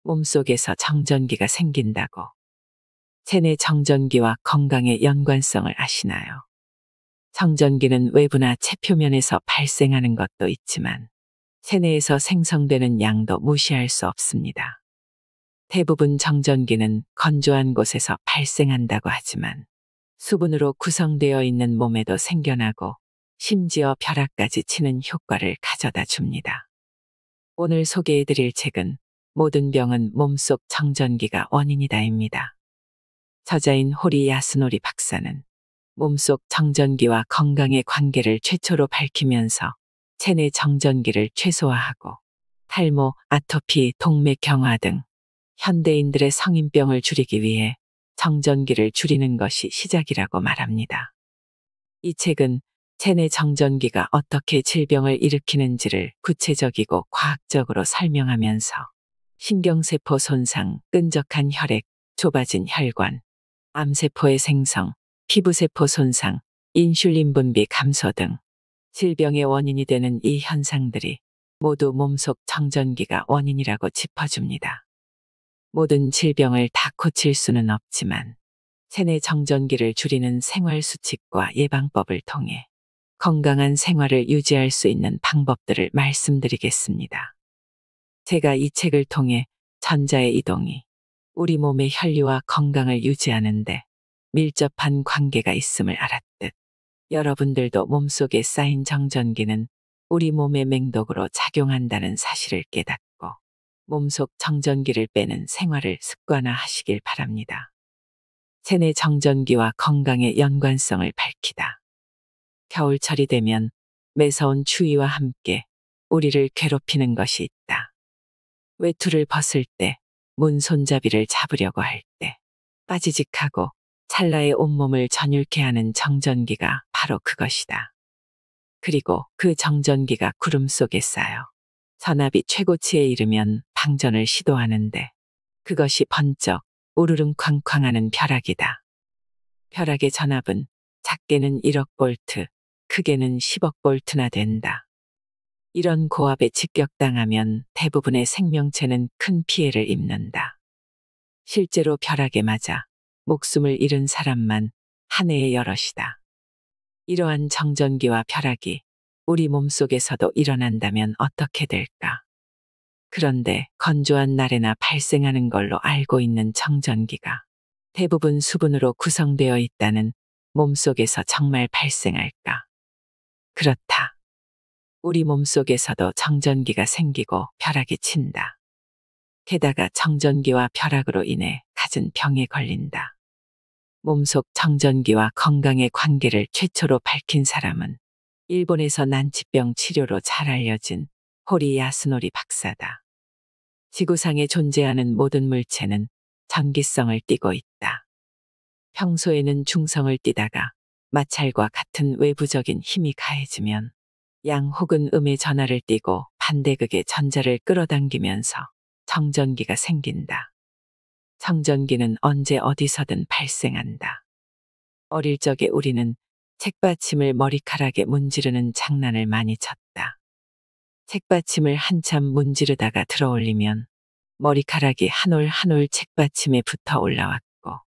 몸속에서 정전기가 생긴다고. 체내 정전기와 건강의 연관성을 아시나요? 정전기는 외부나 체표면에서 발생하는 것도 있지만 체내에서 생성되는 양도 무시할 수 없습니다. 대부분 정전기는 건조한 곳에서 발생한다고 하지만 수분으로 구성되어 있는 몸에도 생겨나고 심지어 벼락까지 치는 효과를 가져다 줍니다. 오늘 소개해드릴 책은 모든 병은 몸속 정전기가 원인이다입니다. 저자인 호리 야스노리 박사는 몸속 정전기와 건강의 관계를 최초로 밝히면서 체내 정전기를 최소화하고 탈모, 아토피, 동맥경화 등 현대인들의 성인병을 줄이기 위해 정전기를 줄이는 것이 시작이라고 말합니다. 이 책은 체내 정전기가 어떻게 질병을 일으키는지를 구체적이고 과학적으로 설명하면서 신경세포 손상, 끈적한 혈액, 좁아진 혈관, 암세포의 생성, 피부세포 손상, 인슐린 분비 감소 등 질병의 원인이 되는 이 현상들이 모두 몸속 정전기가 원인이라고 짚어줍니다. 모든 질병을 다 고칠 수는 없지만 체내 정전기를 줄이는 생활 수칙과 예방법을 통해 건강한 생활을 유지할 수 있는 방법들을 말씀드리겠습니다. 제가 이 책을 통해 전자의 이동이 우리 몸의 혈류와 건강을 유지하는데 밀접한 관계가 있음을 알았듯 여러분들도 몸속에 쌓인 정전기는 우리 몸의 맹독으로 작용한다는 사실을 깨닫고 몸속 정전기를 빼는 생활을 습관화하시길 바랍니다. 체내 정전기와 건강의 연관성을 밝히다. 겨울철이 되면 매서운 추위와 함께 우리를 괴롭히는 것이 있다. 외투를 벗을 때, 문 손잡이를 잡으려고 할 때, 빠지직하고 찰나의 온몸을 전율케 하는 정전기가 바로 그것이다. 그리고 그 정전기가 구름 속에 쌓여 전압이 최고치에 이르면 방전을 시도하는데 그것이 번쩍 우르릉 쾅쾅하는 벼락이다. 벼락의 전압은 작게는 1억 볼트, 크게는 10억 볼트나 된다. 이런 고압에 직격당하면 대부분의 생명체는 큰 피해를 입는다. 실제로 벼락에 맞아 목숨을 잃은 사람만 한 해에 여럿이다. 이러한 정전기와 벼락이 우리 몸속에서도 일어난다면 어떻게 될까? 그런데 건조한 날에나 발생하는 걸로 알고 있는 정전기가 대부분 수분으로 구성되어 있다는 몸속에서 정말 발생할까? 그렇다. 우리 몸속에서도 정전기가 생기고 벼락이 친다. 게다가 정전기와 벼락으로 인해 갖은 병에 걸린다. 몸속 정전기와 건강의 관계를 최초로 밝힌 사람은 일본에서 난치병 치료로 잘 알려진 호리 야스노리 박사다. 지구상에 존재하는 모든 물체는 전기성을 띠고 있다. 평소에는 중성을 띠다가 마찰과 같은 외부적인 힘이 가해지면 양 혹은 음의 전하를 띠고 반대극의 전자를 끌어당기면서 정전기가 생긴다. 정전기는 언제 어디서든 발생한다. 어릴 적에 우리는 책받침을 머리카락에 문지르는 장난을 많이 쳤다. 책받침을 한참 문지르다가 들어올리면 머리카락이 한 올 한 올 책받침에 붙어 올라왔고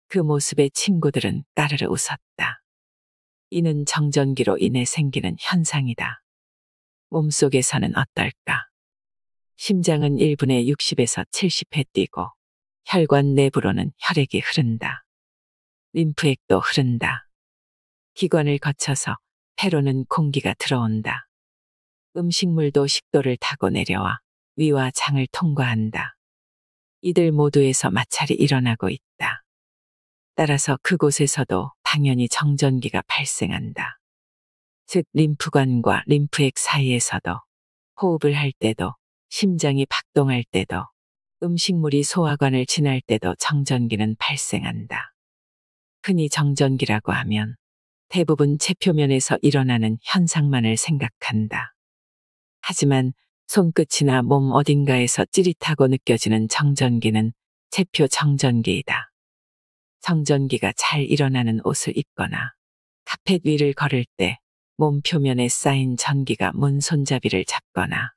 그 모습에 친구들은 까르르 웃었다. 이는 정전기로 인해 생기는 현상이다. 몸속에서는 어떨까? 심장은 1분에 60에서 70회 뛰고 혈관 내부로는 혈액이 흐른다. 림프액도 흐른다. 기관을 거쳐서 폐로는 공기가 들어온다. 음식물도 식도를 타고 내려와 위와 장을 통과한다. 이들 모두에서 마찰이 일어나고 있다. 따라서 그곳에서도 당연히 정전기가 발생한다. 즉 림프관과 림프액 사이에서도 호흡을 할 때도 심장이 박동할 때도 음식물이 소화관을 지날 때도 정전기는 발생한다. 흔히 정전기라고 하면 대부분 체표면에서 일어나는 현상만을 생각한다. 하지만 손끝이나 몸 어딘가에서 찌릿하고 느껴지는 정전기는 체표 정전기이다. 정전기가 잘 일어나는 옷을 입거나 카펫 위를 걸을 때 몸 표면에 쌓인 전기가 문 손잡이를 잡거나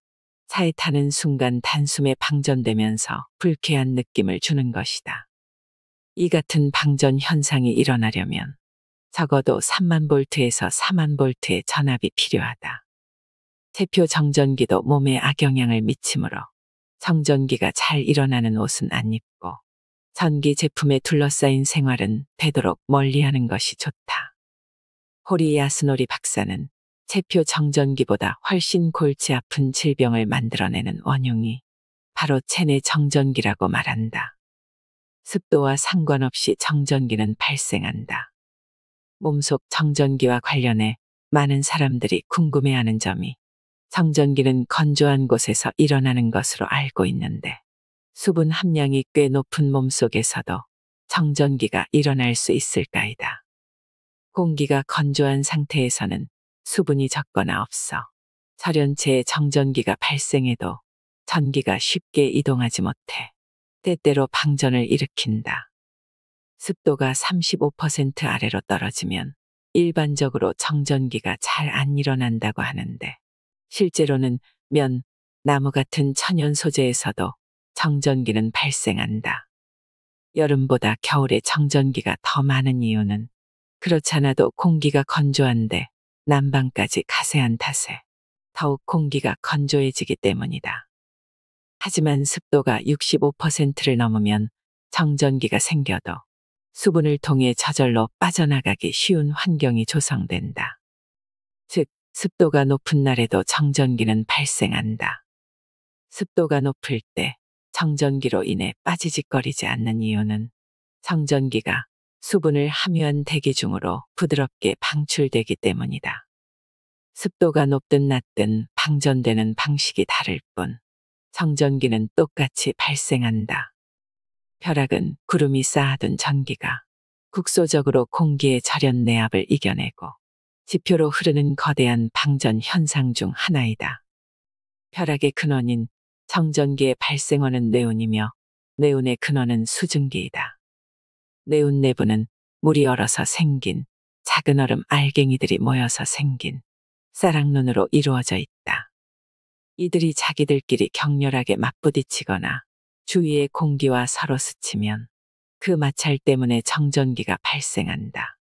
차에 타는 순간 단숨에 방전되면서 불쾌한 느낌을 주는 것이다. 이 같은 방전 현상이 일어나려면 적어도 3만 볼트에서 4만 볼트의 전압이 필요하다. 체표 정전기도 몸에 악영향을 미치므로 정전기가 잘 일어나는 옷은 안 입고 전기 제품에 둘러싸인 생활은 되도록 멀리하는 것이 좋다. 호리 야스노리 박사는 체표 정전기보다 훨씬 골치 아픈 질병을 만들어내는 원흉이 바로 체내 정전기라고 말한다. 습도와 상관없이 정전기는 발생한다. 몸속 정전기와 관련해 많은 사람들이 궁금해하는 점이 정전기는 건조한 곳에서 일어나는 것으로 알고 있는데 수분 함량이 꽤 높은 몸속에서도 정전기가 일어날 수 있을까이다. 공기가 건조한 상태에서는 수분이 적거나 없어 절연체에 정전기가 발생해도 전기가 쉽게 이동하지 못해 때때로 방전을 일으킨다. 습도가 35% 아래로 떨어지면 일반적으로 정전기가 잘 안 일어난다고 하는데 실제로는 면, 나무 같은 천연 소재에서도 정전기는 발생한다. 여름보다 겨울에 정전기가 더 많은 이유는 그렇잖아도 공기가 건조한데 난방까지 가세한 탓에 더욱 공기가 건조해지기 때문이다. 하지만 습도가 65%를 넘으면 정전기가 생겨도 수분을 통해 저절로 빠져나가기 쉬운 환경이 조성된다. 즉, 습도가 높은 날에도 정전기는 발생한다. 습도가 높을 때 정전기로 인해 빠지직거리지 않는 이유는 정전기가 수분을 함유한 대기 중으로 부드럽게 방출되기 때문이다. 습도가 높든 낮든 방전되는 방식이 다를 뿐 정전기는 똑같이 발생한다. 벼락은 구름이 쌓아둔 전기가 국소적으로 공기의 절연 내압을 이겨내고 지표로 흐르는 거대한 방전 현상 중 하나이다. 벼락의 근원인 정전기의 발생원은 네온이며 네온의 근원은 수증기이다. 네온 내부는 물이 얼어서 생긴 작은 얼음 알갱이들이 모여서 생긴 쌀랑눈으로 이루어져 있다. 이들이 자기들끼리 격렬하게 맞부딪히거나 주위의 공기와 서로 스치면 그 마찰 때문에 정전기가 발생한다.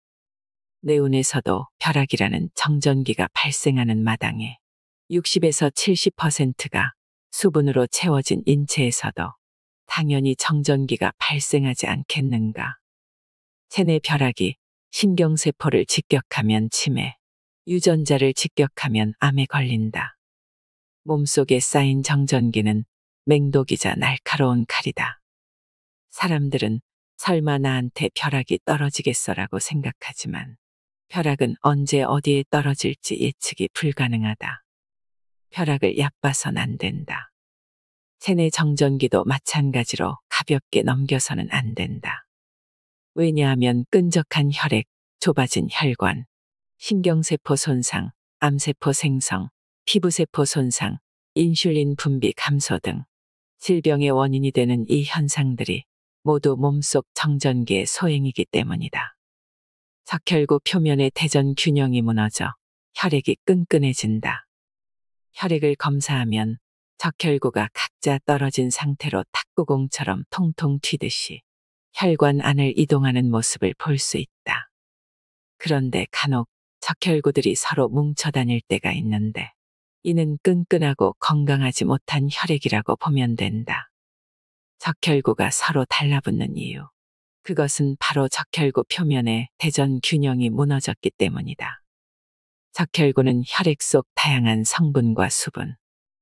네온에서도 벼락이라는 정전기가 발생하는 마당에 60에서 70%가 수분으로 채워진 인체에서도 당연히 정전기가 발생하지 않겠는가. 체내 벼락이 신경세포를 직격하면 치매, 유전자를 직격하면 암에 걸린다. 몸속에 쌓인 정전기는 맹독이자 날카로운 칼이다. 사람들은 설마 나한테 벼락이 떨어지겠어라고 생각하지만 벼락은 언제 어디에 떨어질지 예측이 불가능하다. 벼락을 얕봐선 안 된다. 체내 정전기도 마찬가지로 가볍게 넘겨서는 안 된다. 왜냐하면 끈적한 혈액, 좁아진 혈관, 신경세포 손상, 암세포 생성, 피부세포 손상, 인슐린 분비 감소 등 질병의 원인이 되는 이 현상들이 모두 몸속 정전기의 소행이기 때문이다. 적혈구 표면의 대전 균형이 무너져 혈액이 끈끈해진다. 혈액을 검사하면 적혈구가 각자 떨어진 상태로 탁구공처럼 통통 튀듯이 혈관 안을 이동하는 모습을 볼 수 있다. 그런데 간혹 적혈구들이 서로 뭉쳐 다닐 때가 있는데 이는 끈끈하고 건강하지 못한 혈액이라고 보면 된다. 적혈구가 서로 달라붙는 이유. 그것은 바로 적혈구 표면의 대전 균형이 무너졌기 때문이다. 적혈구는 혈액 속 다양한 성분과 수분,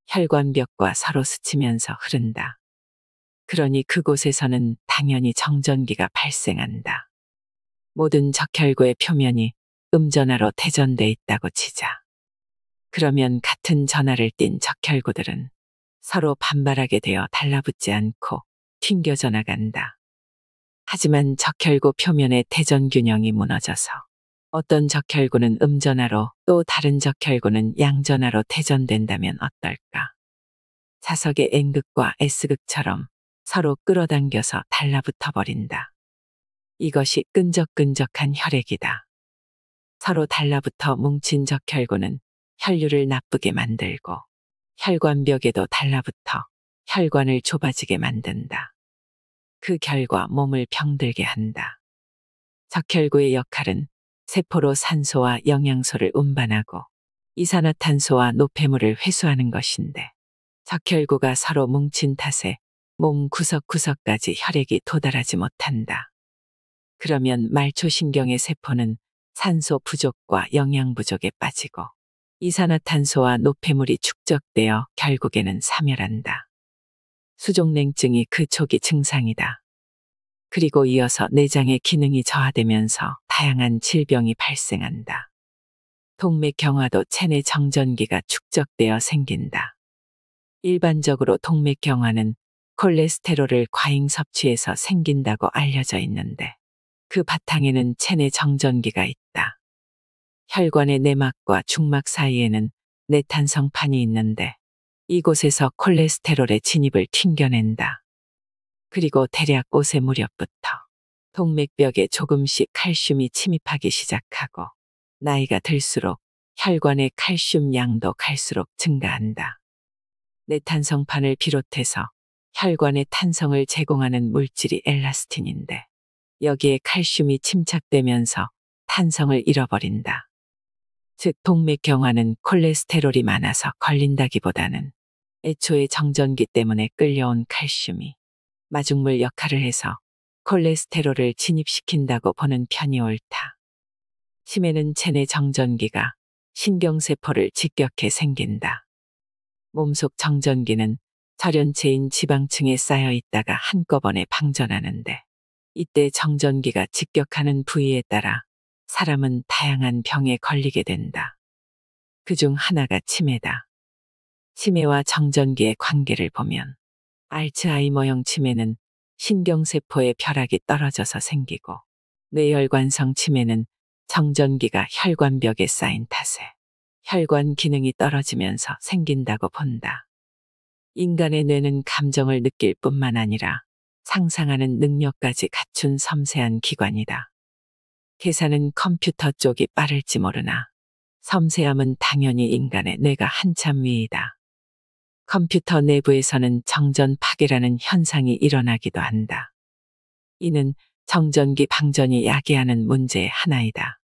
혈관벽과 서로 스치면서 흐른다. 그러니 그곳에서는 당연히 정전기가 발생한다. 모든 적혈구의 표면이 음전하로 대전돼 있다고 치자. 그러면 같은 전하를 띤 적혈구들은 서로 반발하게 되어 달라붙지 않고 튕겨져 나간다. 하지만 적혈구 표면의 대전 균형이 무너져서 어떤 적혈구는 음전하로 또 다른 적혈구는 양전하로 대전된다면 어떨까? 자석의 N극과 S극처럼 서로 끌어당겨서 달라붙어 버린다. 이것이 끈적끈적한 혈액이다. 서로 달라붙어 뭉친 적혈구는 혈류를 나쁘게 만들고 혈관벽에도 달라붙어 혈관을 좁아지게 만든다. 그 결과 몸을 병들게 한다. 적혈구의 역할은 세포로 산소와 영양소를 운반하고 이산화탄소와 노폐물을 회수하는 것인데, 적혈구가 서로 뭉친 탓에 몸 구석구석까지 혈액이 도달하지 못한다. 그러면 말초신경의 세포는 산소 부족과 영양 부족에 빠지고 이산화탄소와 노폐물이 축적되어 결국에는 사멸한다. 수족냉증이 그 초기 증상이다. 그리고 이어서 내장의 기능이 저하되면서 다양한 질병이 발생한다. 동맥경화도 체내 정전기가 축적되어 생긴다. 일반적으로 동맥경화는 콜레스테롤을 과잉 섭취해서 생긴다고 알려져 있는데, 그 바탕에는 체내 정전기가 있다. 혈관의 내막과 중막 사이에는 내탄성판이 있는데, 이곳에서 콜레스테롤의 진입을 튕겨낸다. 그리고 대략 5세 무렵부터 동맥벽에 조금씩 칼슘이 침입하기 시작하고, 나이가 들수록 혈관의 칼슘 양도 갈수록 증가한다. 내탄성판을 비롯해서 혈관의 탄성을 제공하는 물질이 엘라스틴인데, 여기에 칼슘이 침착되면서 탄성을 잃어버린다. 즉 동맥경화는 콜레스테롤이 많아서 걸린다기보다는 애초에 정전기 때문에 끌려온 칼슘이 마중물 역할을 해서 콜레스테롤을 진입시킨다고 보는 편이 옳다. 치매는 체내 정전기가 신경세포를 직격해 생긴다. 몸속 정전기는 절연체인 지방층에 쌓여 있다가 한꺼번에 방전하는데, 이때 정전기가 직격하는 부위에 따라 사람은 다양한 병에 걸리게 된다. 그중 하나가 치매다. 치매와 정전기의 관계를 보면 알츠하이머형 치매는 신경세포의 벼락이 떨어져서 생기고, 뇌혈관성 치매는 정전기가 혈관벽에 쌓인 탓에 혈관 기능이 떨어지면서 생긴다고 본다. 인간의 뇌는 감정을 느낄 뿐만 아니라 상상하는 능력까지 갖춘 섬세한 기관이다. 계산은 컴퓨터 쪽이 빠를지 모르나 섬세함은 당연히 인간의 뇌가 한참 위이다. 컴퓨터 내부에서는 정전 파괴라는 현상이 일어나기도 한다. 이는 정전기 방전이 야기하는 문제의 하나이다.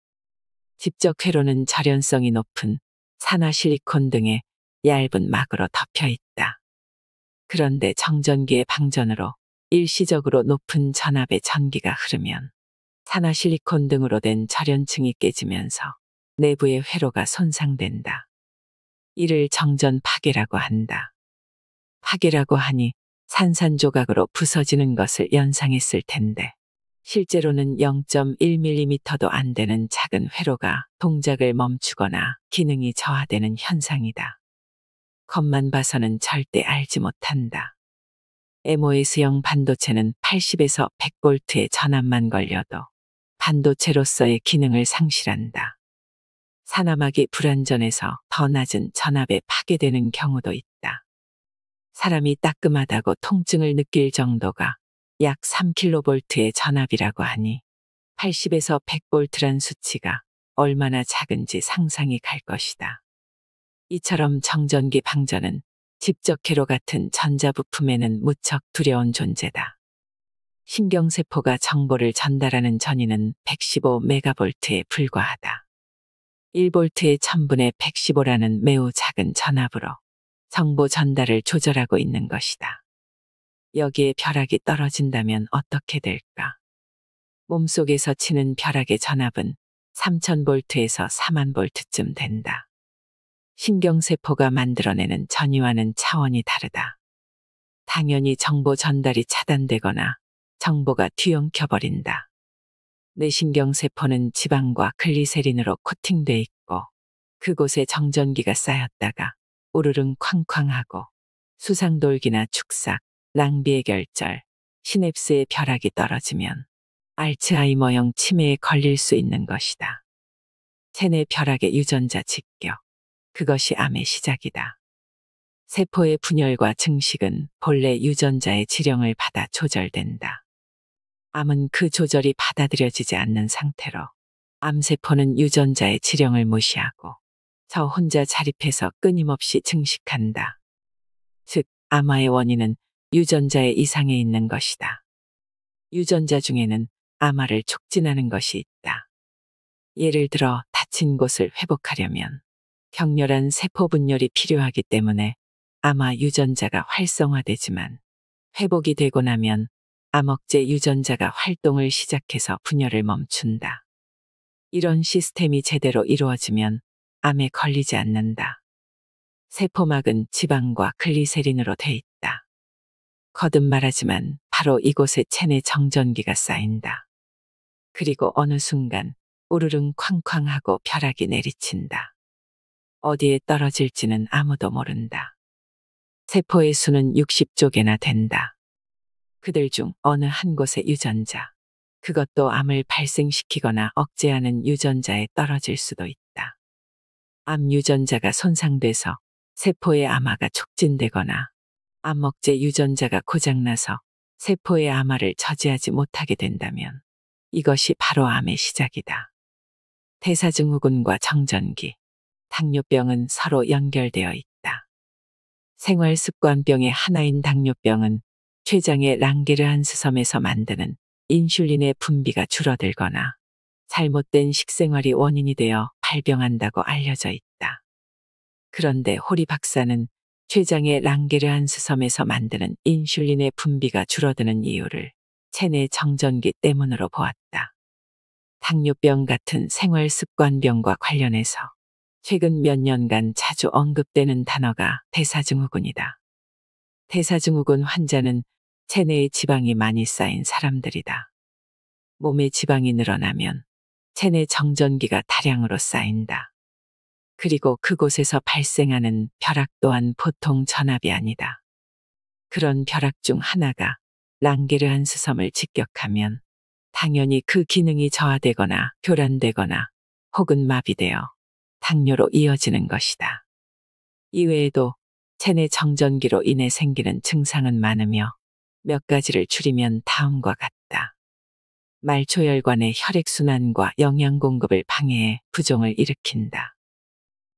직접 회로는 절연성이 높은 산화실리콘 등의 얇은 막으로 덮여 있다. 그런데 정전기의 방전으로 일시적으로 높은 전압의 전기가 흐르면 산화실리콘 등으로 된 절연층이 깨지면서 내부의 회로가 손상된다. 이를 정전 파괴라고 한다. 파괴라고 하니 산산조각으로 부서지는 것을 연상했을 텐데, 실제로는 0.1mm도 안 되는 작은 회로가 동작을 멈추거나 기능이 저하되는 현상이다. 겉만 봐서는 절대 알지 못한다. MOS형 반도체는 80에서 100V의 전압만 걸려도 반도체로서의 기능을 상실한다. 산화막이 불완전해서 더 낮은 전압에 파괴되는 경우도 있다. 사람이 따끔하다고 통증을 느낄 정도가 약 3kV의 전압이라고 하니 80에서 100V란 수치가 얼마나 작은지 상상이 갈 것이다. 이처럼 정전기 방전은 집적회로 같은 전자부품에는 무척 두려운 존재다. 신경세포가 정보를 전달하는 전위는 115MV에 불과하다. 1V의 1000분의 115라는 매우 작은 전압으로 정보 전달을 조절하고 있는 것이다. 여기에 벼락이 떨어진다면 어떻게 될까? 몸속에서 치는 벼락의 전압은 3000V에서 40000V쯤 된다. 신경세포가 만들어내는 전위와는 차원이 다르다. 당연히 정보 전달이 차단되거나 정보가 뒤엉켜버린다. 뇌신경세포는 지방과 글리세린으로 코팅돼 있고, 그곳에 정전기가 쌓였다가 우르릉 쾅쾅하고 수상돌기나 축삭, 낭비의 결절, 시냅스의 벼락이 떨어지면 알츠하이머형 치매에 걸릴 수 있는 것이다. 체내 벼락의 유전자 직격, 그것이 암의 시작이다. 세포의 분열과 증식은 본래 유전자의 지령을 받아 조절된다. 암은 그 조절이 받아들여지지 않는 상태로 암세포는 유전자의 지령을 무시하고 저 혼자 자립해서 끊임없이 증식한다. 즉, 암화의 원인은 유전자의 이상에 있는 것이다. 유전자 중에는 암화를 촉진하는 것이 있다. 예를 들어 다친 곳을 회복하려면 격렬한 세포 분열이 필요하기 때문에 암화 유전자가 활성화되지만 회복이 되고 나면 암억제 유전자가 활동을 시작해서 분열을 멈춘다. 이런 시스템이 제대로 이루어지면 암에 걸리지 않는다. 세포막은 지방과 글리세린으로 돼 있다. 거듭 말하지만 바로 이곳에 체내 정전기가 쌓인다. 그리고 어느 순간 우르릉 쾅쾅하고 벼락이 내리친다. 어디에 떨어질지는 아무도 모른다. 세포의 수는 60조 개나 된다. 그들 중 어느 한 곳의 유전자, 그것도 암을 발생시키거나 억제하는 유전자에 떨어질 수도 있다. 암 유전자가 손상돼서 세포의 암화가 촉진되거나 암억제 유전자가 고장나서 세포의 암화를 저지하지 못하게 된다면 이것이 바로 암의 시작이다. 대사증후군과 정전기, 당뇨병은 서로 연결되어 있다. 생활습관병의 하나인 당뇨병은 췌장의 랑게르한스섬에서 만드는 인슐린의 분비가 줄어들거나 잘못된 식생활이 원인이 되어 발병한다고 알려져 있다. 그런데 호리 박사는 췌장의 랑게르한스섬에서 만드는 인슐린의 분비가 줄어드는 이유를 체내 정전기 때문으로 보았다. 당뇨병 같은 생활습관병과 관련해서 최근 몇 년간 자주 언급되는 단어가 대사증후군이다. 대사증후군 환자는 체내에 지방이 많이 쌓인 사람들이다. 몸에 지방이 늘어나면 체내 정전기가 다량으로 쌓인다. 그리고 그곳에서 발생하는 벼락 또한 보통 전압이 아니다. 그런 벼락 중 하나가 랑게르한스섬을 직격하면 당연히 그 기능이 저하되거나 교란되거나 혹은 마비되어 당뇨로 이어지는 것이다. 이외에도 체내 정전기로 인해 생기는 증상은 많으며 몇 가지를 줄이면 다음과 같다. 말초혈관의 혈액순환과 영양 공급을 방해해 부종을 일으킨다.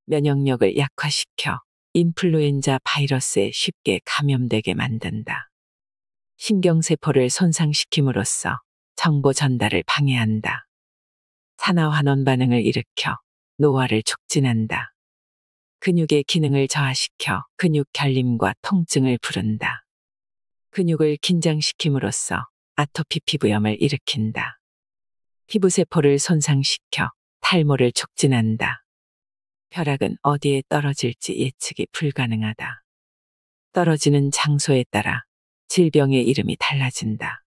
면역력을 약화시켜 인플루엔자 바이러스에 쉽게 감염되게 만든다. 신경세포를 손상시킴으로써 정보 전달을 방해한다. 산화환원 반응을 일으켜 노화를 촉진한다. 근육의 기능을 저하시켜 근육 결림과 통증을 부른다. 근육을 긴장시킴으로써 아토피 피부염을 일으킨다. 피부세포를 손상시켜 탈모를 촉진한다. 벼락은 어디에 떨어질지 예측이 불가능하다. 떨어지는 장소에 따라 질병의 이름이 달라진다.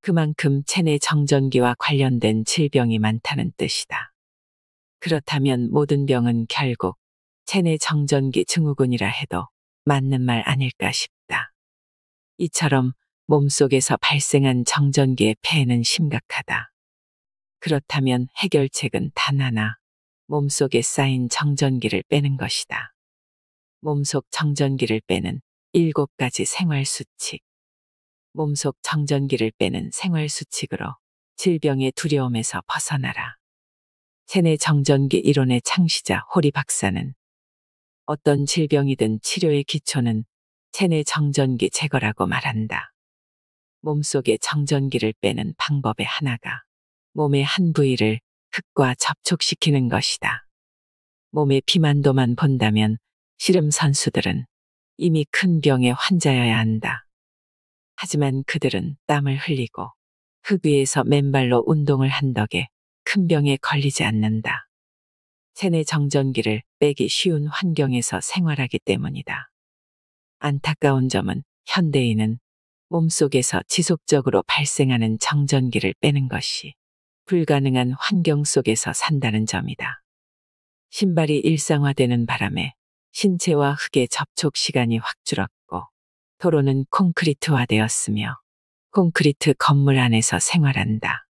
그만큼 체내 정전기와 관련된 질병이 많다는 뜻이다. 그렇다면 모든 병은 결국 체내 정전기 증후군이라 해도 맞는 말 아닐까 싶다. 이처럼 몸속에서 발생한 정전기의 폐해는 심각하다. 그렇다면 해결책은 단 하나, 몸속에 쌓인 정전기를 빼는 것이다. 몸속 정전기를 빼는 7가지 생활수칙. 몸속 정전기를 빼는 생활수칙으로 질병의 두려움에서 벗어나라. 체내 정전기 이론의 창시자 호리 박사는 어떤 질병이든 치료의 기초는 체내 정전기 제거라고 말한다. 몸속의 정전기를 빼는 방법의 하나가 몸의 한 부위를 흙과 접촉시키는 것이다. 몸의 비만도만 본다면 씨름 선수들은 이미 큰 병의 환자여야 한다. 하지만 그들은 땀을 흘리고 흙 위에서 맨발로 운동을 한 덕에 큰 병에 걸리지 않는다. 체내 정전기를 빼기 쉬운 환경에서 생활하기 때문이다. 안타까운 점은 현대인은 몸속에서 지속적으로 발생하는 정전기를 빼는 것이 불가능한 환경 속에서 산다는 점이다. 신발이 일상화되는 바람에 신체와 흙의 접촉 시간이 확 줄었고 도로는 콘크리트화되었으며 콘크리트 건물 안에서 생활한다.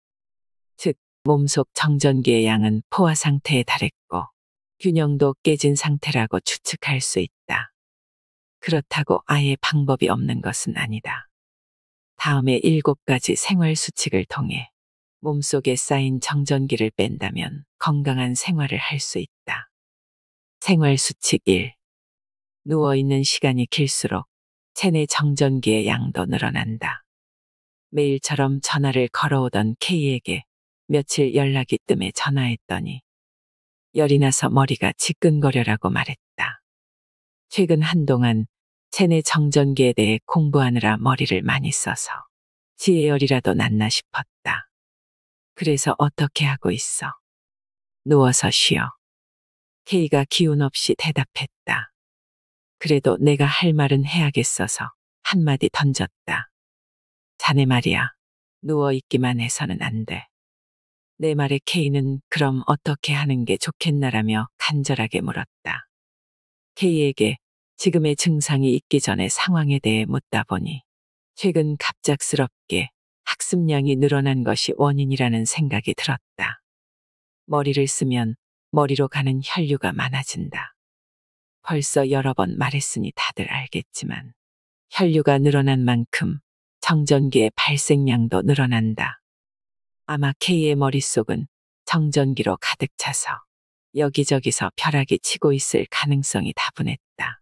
즉, 몸속 정전기의 양은 포화 상태에 달했고 균형도 깨진 상태라고 추측할 수 있다. 그렇다고 아예 방법이 없는 것은 아니다. 다음의 7가지 생활 수칙을 통해 몸속에 쌓인 정전기를 뺀다면 건강한 생활을 할 수 있다. 생활수칙 1. 누워있는 시간이 길수록 체내 정전기의 양도 늘어난다. 매일처럼 전화를 걸어오던 K에게 며칠 연락이 뜸해 전화했더니 열이 나서 머리가 지끈거려라고 말했다. 최근 한동안 체내 정전기에 대해 공부하느라 머리를 많이 써서 지혜열이라도 났나 싶었다. 그래서 어떻게 하고 있어? 누워서 쉬어. K가 기운 없이 대답했다. 그래도 내가 할 말은 해야겠어서 한마디 던졌다. 자네 말이야. 누워있기만 해서는 안 돼. 내 말에 K는 그럼 어떻게 하는 게 좋겠나라며 간절하게 물었다. K에게 지금의 증상이 있기 전에 상황에 대해 묻다 보니 최근 갑작스럽게 학습량이 늘어난 것이 원인이라는 생각이 들었다. 머리를 쓰면 머리로 가는 혈류가 많아진다. 벌써 여러 번 말했으니 다들 알겠지만 혈류가 늘어난 만큼 정전기의 발생량도 늘어난다. 아마 K의 머릿속은 정전기로 가득 차서 여기저기서 벼락이 치고 있을 가능성이 다분했다.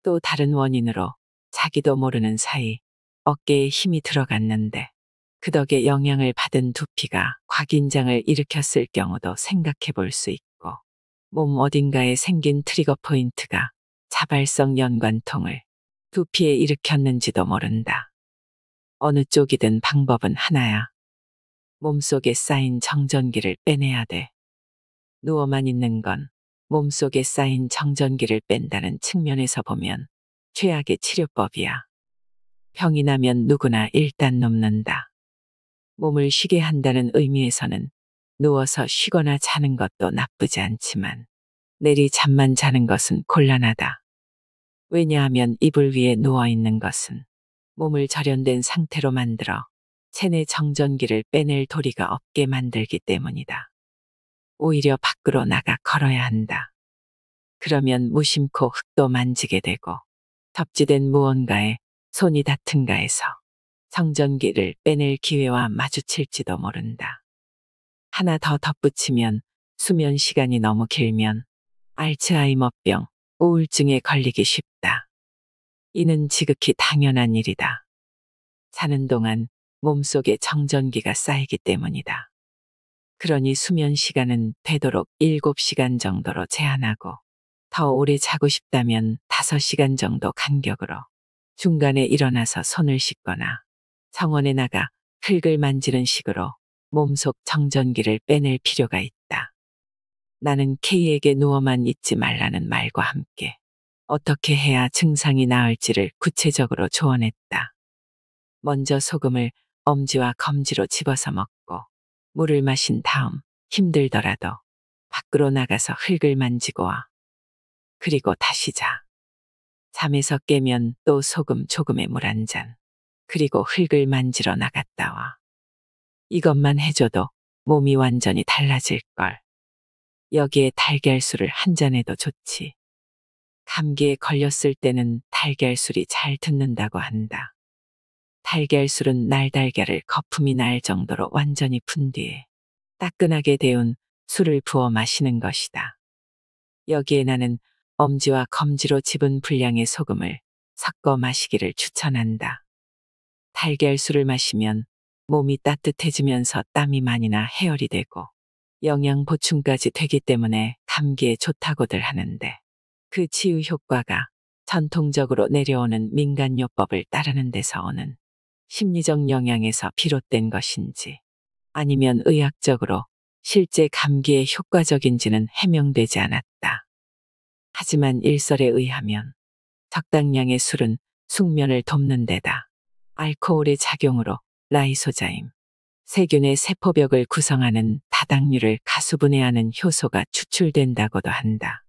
또 다른 원인으로 자기도 모르는 사이 어깨에 힘이 들어갔는데 그 덕에 영향을 받은 두피가 곽인장을 일으켰을 경우도 생각해 볼 수 있고 몸 어딘가에 생긴 트리거 포인트가 자발성 연관통을 두피에 일으켰는지도 모른다. 어느 쪽이든 방법은 하나야. 몸속에 쌓인 정전기를 빼내야 돼. 누워만 있는 건 몸속에 쌓인 정전기를 뺀다는 측면에서 보면 최악의 치료법이야. 병이 나면 누구나 일단 눕는다. 몸을 쉬게 한다는 의미에서는 누워서 쉬거나 자는 것도 나쁘지 않지만 내리 잠만 자는 것은 곤란하다. 왜냐하면 이불 위에 누워있는 것은 몸을 절연된 상태로 만들어 체내 정전기를 빼낼 도리가 없게 만들기 때문이다. 오히려 밖으로 나가 걸어야 한다. 그러면 무심코 흙도 만지게 되고 접지된 무언가에 손이 닿든가 해서 정전기를 빼낼 기회와 마주칠지도 모른다. 하나 더 덧붙이면 수면 시간이 너무 길면 알츠하이머병, 우울증에 걸리기 쉽다. 이는 지극히 당연한 일이다. 자는 동안 몸속에 정전기가 쌓이기 때문이다. 그러니 수면 시간은 되도록 7시간 정도로 제한하고 더 오래 자고 싶다면 5시간 정도 간격으로 중간에 일어나서 손을 씻거나 정원에 나가 흙을 만지는 식으로 몸속 정전기를 빼낼 필요가 있다. 나는 K에게 누워만 있지 말라는 말과 함께 어떻게 해야 증상이 나을지를 구체적으로 조언했다. 먼저 소금을 엄지와 검지로 집어서 먹고 물을 마신 다음 힘들더라도 밖으로 나가서 흙을 만지고 와. 그리고 다시 자. 잠에서 깨면 또 소금 조금에 물 한 잔. 그리고 흙을 만지러 나갔다 와. 이것만 해줘도 몸이 완전히 달라질걸. 여기에 달걀술을 한 잔해도 좋지. 감기에 걸렸을 때는 달걀술이 잘 듣는다고 한다. 달걀술은 날달걀을 거품이 날 정도로 완전히 푼 뒤에 따끈하게 데운 술을 부어 마시는 것이다. 여기에 나는 엄지와 검지로 집은 분량의 소금을 섞어 마시기를 추천한다. 달걀술을 마시면 몸이 따뜻해지면서 땀이 많이 나 해열이 되고 영양 보충까지 되기 때문에 감기에 좋다고들 하는데 그 치유 효과가 전통적으로 내려오는 민간요법을 따르는 데서 오는 심리적 영향에서 비롯된 것인지 아니면 의학적으로 실제 감기에 효과적인지는 해명되지 않았다. 하지만 일설에 의하면 적당량의 술은 숙면을 돕는 데다 알코올의 작용으로 라이소자임, 세균의 세포벽을 구성하는 다당류를 가수분해하는 효소가 추출된다고도 한다.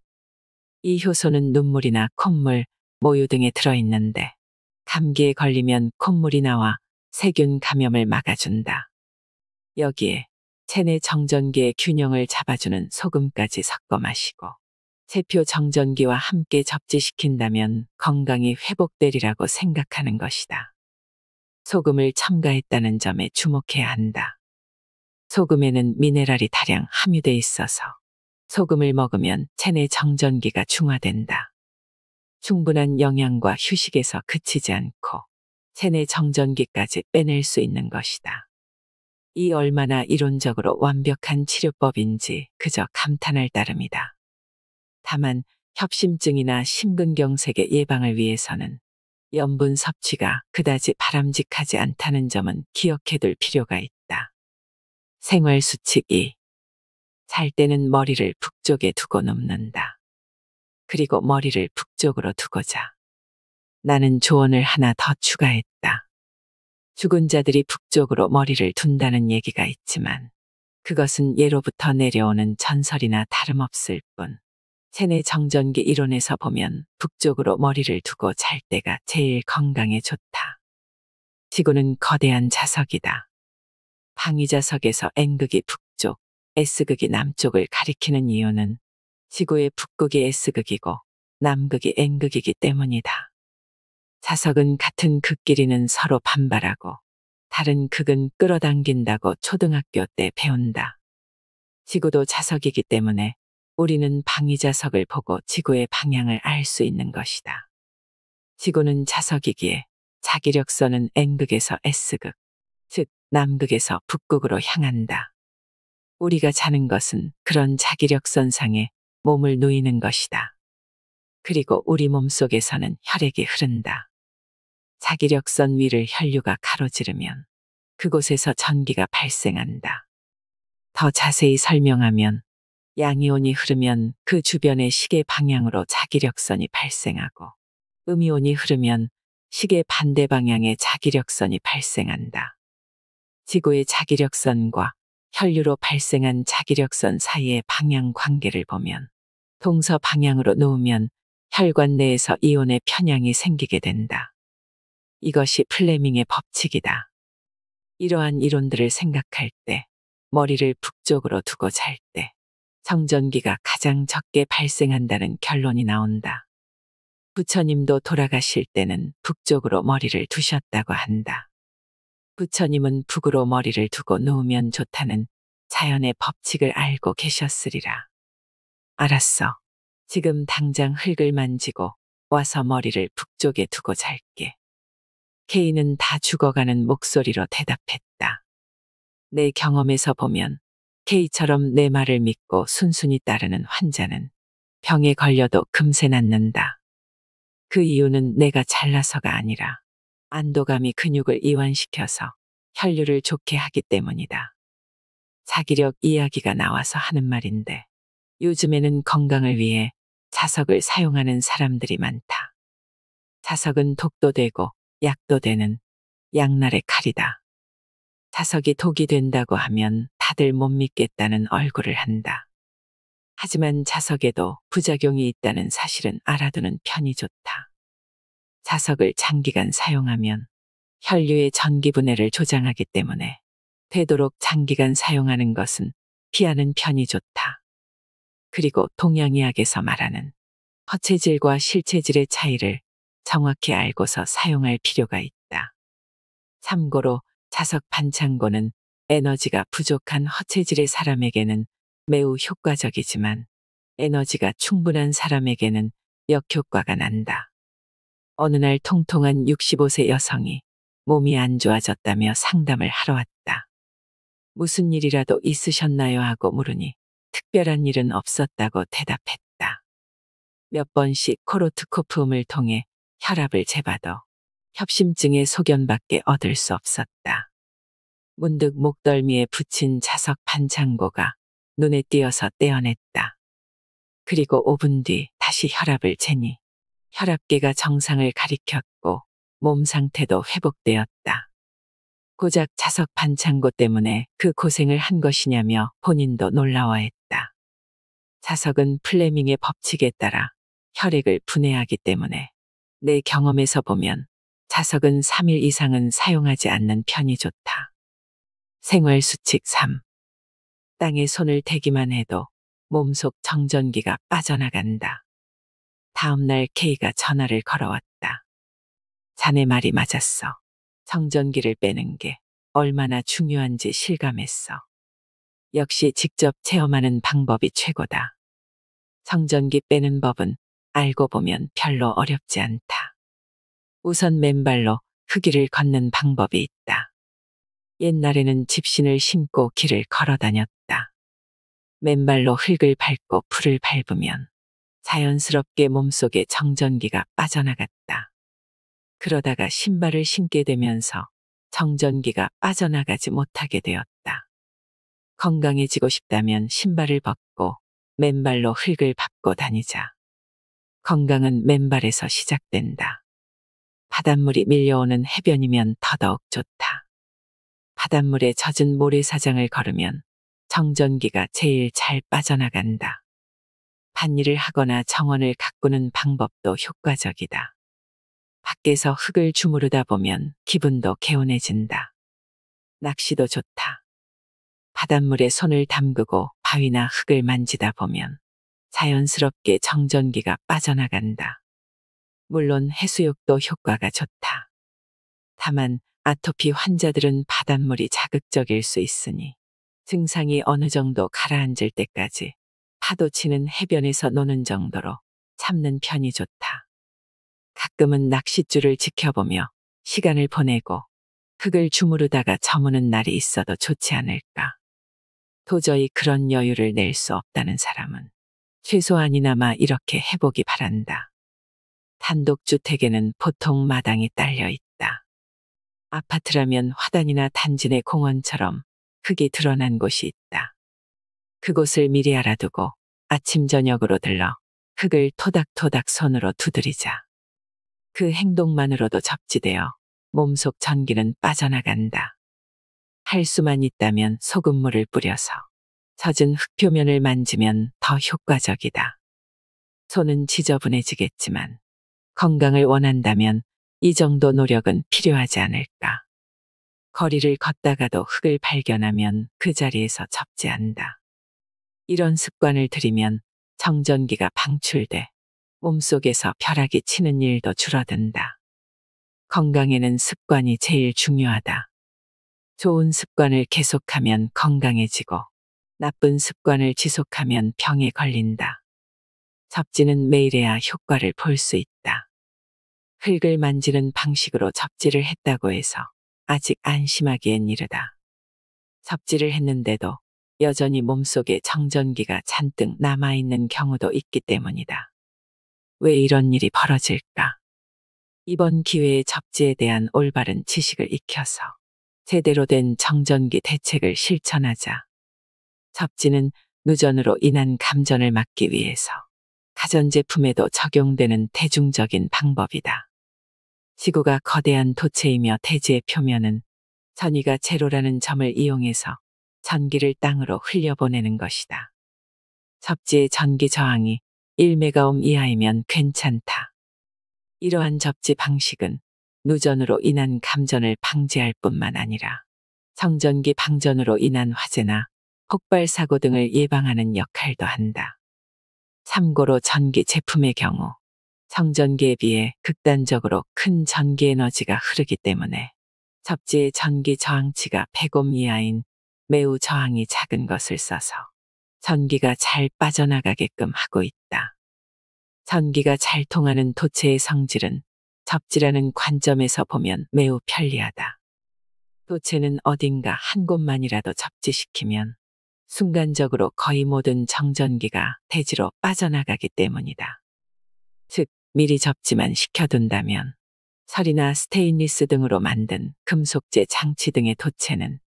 이 효소는 눈물이나 콧물, 모유 등에 들어있는데 감기에 걸리면 콧물이 나와 세균 감염을 막아준다. 여기에 체내 정전기의 균형을 잡아주는 소금까지 섞어 마시고 체표 정전기와 함께 접지시킨다면 건강이 회복되리라고 생각하는 것이다. 소금을 첨가했다는 점에 주목해야 한다. 소금에는 미네랄이 다량 함유돼 있어서 소금을 먹으면 체내 정전기가 중화된다. 충분한 영양과 휴식에서 그치지 않고 체내 정전기까지 빼낼 수 있는 것이다. 이 얼마나 이론적으로 완벽한 치료법인지 그저 감탄할 따름이다. 다만 협심증이나 심근경색의 예방을 위해서는 염분 섭취가 그다지 바람직하지 않다는 점은 기억해둘 필요가 있다. 생활수칙 2. 잘 때는 머리를 북쪽에 두고 눕는다. 그리고 머리를 북쪽으로 두고 자. 나는 조언을 하나 더 추가했다. 죽은 자들이 북쪽으로 머리를 둔다는 얘기가 있지만 그것은 예로부터 내려오는 전설이나 다름없을 뿐. 체내 정전기 이론에서 보면 북쪽으로 머리를 두고 잘 때가 제일 건강에 좋다. 지구는 거대한 자석이다. 방위자석에서 N극이 북쪽, S극이 남쪽을 가리키는 이유는 지구의 북극이 S극이고 남극이 N극이기 때문이다. 자석은 같은 극 길이는 서로 반발하고 다른 극은 끌어당긴다고 초등학교 때 배운다. 지구도 자석이기 때문에 우리는 방위자석을 보고 지구의 방향을 알 수 있는 것이다. 지구는 자석이기에 자기력선은 N극에서 S극, 즉 남극에서 북극으로 향한다. 우리가 자는 것은 그런 자기력선상에 몸을 누이는 것이다. 그리고 우리 몸속에서는 혈액이 흐른다. 자기력선 위를 혈류가 가로지르면 그곳에서 전기가 발생한다. 더 자세히 설명하면 양이온이 흐르면 그 주변의 시계 방향으로 자기력선이 발생하고 음이온이 흐르면 시계 반대 방향에 자기력선이 발생한다. 지구의 자기력선과 혈류로 발생한 자기력선 사이의 방향 관계를 보면 동서 방향으로 놓으면 혈관 내에서 이온의 편향이 생기게 된다. 이것이 플레밍의 법칙이다. 이러한 이론들을 생각할 때 머리를 북쪽으로 두고 잘 때 정전기가 가장 적게 발생한다는 결론이 나온다. 부처님도 돌아가실 때는 북쪽으로 머리를 두셨다고 한다. 부처님은 북으로 머리를 두고 누우면 좋다는 자연의 법칙을 알고 계셨으리라. 알았어. 지금 당장 흙을 만지고 와서 머리를 북쪽에 두고 잘게. K는 다 죽어가는 목소리로 대답했다. 내 경험에서 보면 K처럼 내 말을 믿고 순순히 따르는 환자는 병에 걸려도 금세 낫는다. 그 이유는 내가 잘나서가 아니라 안도감이 근육을 이완시켜서 혈류를 좋게 하기 때문이다. 자기력 이야기가 나와서 하는 말인데 요즘에는 건강을 위해 자석을 사용하는 사람들이 많다. 자석은 독도 되고 약도 되는 양날의 칼이다. 자석이 독이 된다고 하면 다들 못 믿겠다는 얼굴을 한다. 하지만 자석에도 부작용이 있다는 사실은 알아두는 편이 좋다. 자석을 장기간 사용하면 혈류의 전기 분해를 조장하기 때문에 되도록 장기간 사용하는 것은 피하는 편이 좋다. 그리고 동양의학에서 말하는 허체질과 실체질의 차이를 정확히 알고서 사용할 필요가 있다. 참고로 자석 반창고는 에너지가 부족한 허체질의 사람에게는 매우 효과적이지만 에너지가 충분한 사람에게는 역효과가 난다. 어느 날 통통한 65세 여성이 몸이 안 좋아졌다며 상담을 하러 왔다. 무슨 일이라도 있으셨나요? 하고 물으니 특별한 일은 없었다고 대답했다. 몇 번씩 코로트코프음을 통해 혈압을 재봐도 협심증의 소견밖에 얻을 수 없었다. 문득 목덜미에 붙인 자석 반창고가 눈에 띄어서 떼어냈다. 그리고 5분 뒤 다시 혈압을 재니 혈압계가 정상을 가리켰고 몸 상태도 회복되었다. 고작 자석 반창고 때문에 그 고생을 한 것이냐며 본인도 놀라워했다. 자석은 플레밍의 법칙에 따라 혈액을 분해하기 때문에 내 경험에서 보면 자석은 3일 이상은 사용하지 않는 편이 좋다. 생활수칙 3. 땅에 손을 대기만 해도 몸속 정전기가 빠져나간다. 다음 날 K가 전화를 걸어왔다. 자네 말이 맞았어. 정전기를 빼는 게 얼마나 중요한지 실감했어. 역시 직접 체험하는 방법이 최고다. 정전기 빼는 법은 알고 보면 별로 어렵지 않다. 우선 맨발로 흙위를 걷는 방법이 있다. 옛날에는 집신을 신고 길을 걸어 다녔다. 맨발로 흙을 밟고 풀을 밟으면 자연스럽게 몸속에 정전기가 빠져나갔다. 그러다가 신발을 신게 되면서 정전기가 빠져나가지 못하게 되었다. 건강해지고 싶다면 신발을 벗고 맨발로 흙을 밟고 다니자. 건강은 맨발에서 시작된다. 바닷물이 밀려오는 해변이면 더더욱 좋다. 바닷물에 젖은 모래사장을 걸으면 정전기가 제일 잘 빠져나간다. 밭일을 하거나 정원을 가꾸는 방법도 효과적이다. 밖에서 흙을 주무르다 보면 기분도 개운해진다. 낚시도 좋다. 바닷물에 손을 담그고 바위나 흙을 만지다 보면 자연스럽게 정전기가 빠져나간다. 물론 해수욕도 효과가 좋다. 다만 아토피 환자들은 바닷물이 자극적일 수 있으니 증상이 어느 정도 가라앉을 때까지 파도 치는 해변에서 노는 정도로 참는 편이 좋다. 가끔은 낚싯줄을 지켜보며 시간을 보내고 흙을 주무르다가 저무는 날이 있어도 좋지 않을까. 도저히 그런 여유를 낼 수 없다는 사람은 최소한이나마 이렇게 해보기 바란다. 단독주택에는 보통 마당이 딸려 있다. 아파트라면 화단이나 단지 내 공원처럼 흙이 드러난 곳이 있다. 그곳을 미리 알아두고 아침 저녁으로 들러 흙을 토닥토닥 손으로 두드리자. 그 행동만으로도 접지되어 몸속 전기는 빠져나간다. 할 수만 있다면 소금물을 뿌려서 젖은 흙 표면을 만지면 더 효과적이다. 손은 지저분해지겠지만 건강을 원한다면 이 정도 노력은 필요하지 않을까. 거리를 걷다가도 흙을 발견하면 그 자리에서 접지 않는다. 이런 습관을 들이면 정전기가 방출돼 몸속에서 벼락이 치는 일도 줄어든다. 건강에는 습관이 제일 중요하다. 좋은 습관을 계속하면 건강해지고 나쁜 습관을 지속하면 병에 걸린다. 접지는 매일 해야 효과를 볼 수 있다. 흙을 만지는 방식으로 접지를 했다고 해서 아직 안심하기엔 이르다. 접지를 했는데도 여전히 몸속에 정전기가 잔뜩 남아있는 경우도 있기 때문이다. 왜 이런 일이 벌어질까? 이번 기회에 접지에 대한 올바른 지식을 익혀서 제대로 된 정전기 대책을 실천하자. 접지는 누전으로 인한 감전을 막기 위해서 가전제품에도 적용되는 대중적인 방법이다. 지구가 거대한 도체이며 대지의 표면은 전위가 제로라는 점을 이용해서 전기를 땅으로 흘려보내는 것이다. 접지의 전기 저항이 1메가옴 이하이면 괜찮다. 이러한 접지 방식은 누전으로 인한 감전을 방지할 뿐만 아니라 정전기 방전으로 인한 화재나 폭발 사고 등을 예방하는 역할도 한다. 참고로 전기 제품의 경우 정전기에 비해 극단적으로 큰 전기 에너지가 흐르기 때문에 접지의 전기 저항치가 100옴 이하인 매우 저항이 작은 것을 써서 전기가 잘 빠져나가게끔 하고 있다. 전기가 잘 통하는 도체의 성질은 접지라는 관점에서 보면 매우 편리하다. 도체는 어딘가 한 곳만이라도 접지시키면 순간적으로 거의 모든 정전기가 대지로 빠져나가기 때문이다. 즉, 미리 접지만 시켜둔다면 철이나 스테인리스 등으로 만든 금속재 장치 등의 도체는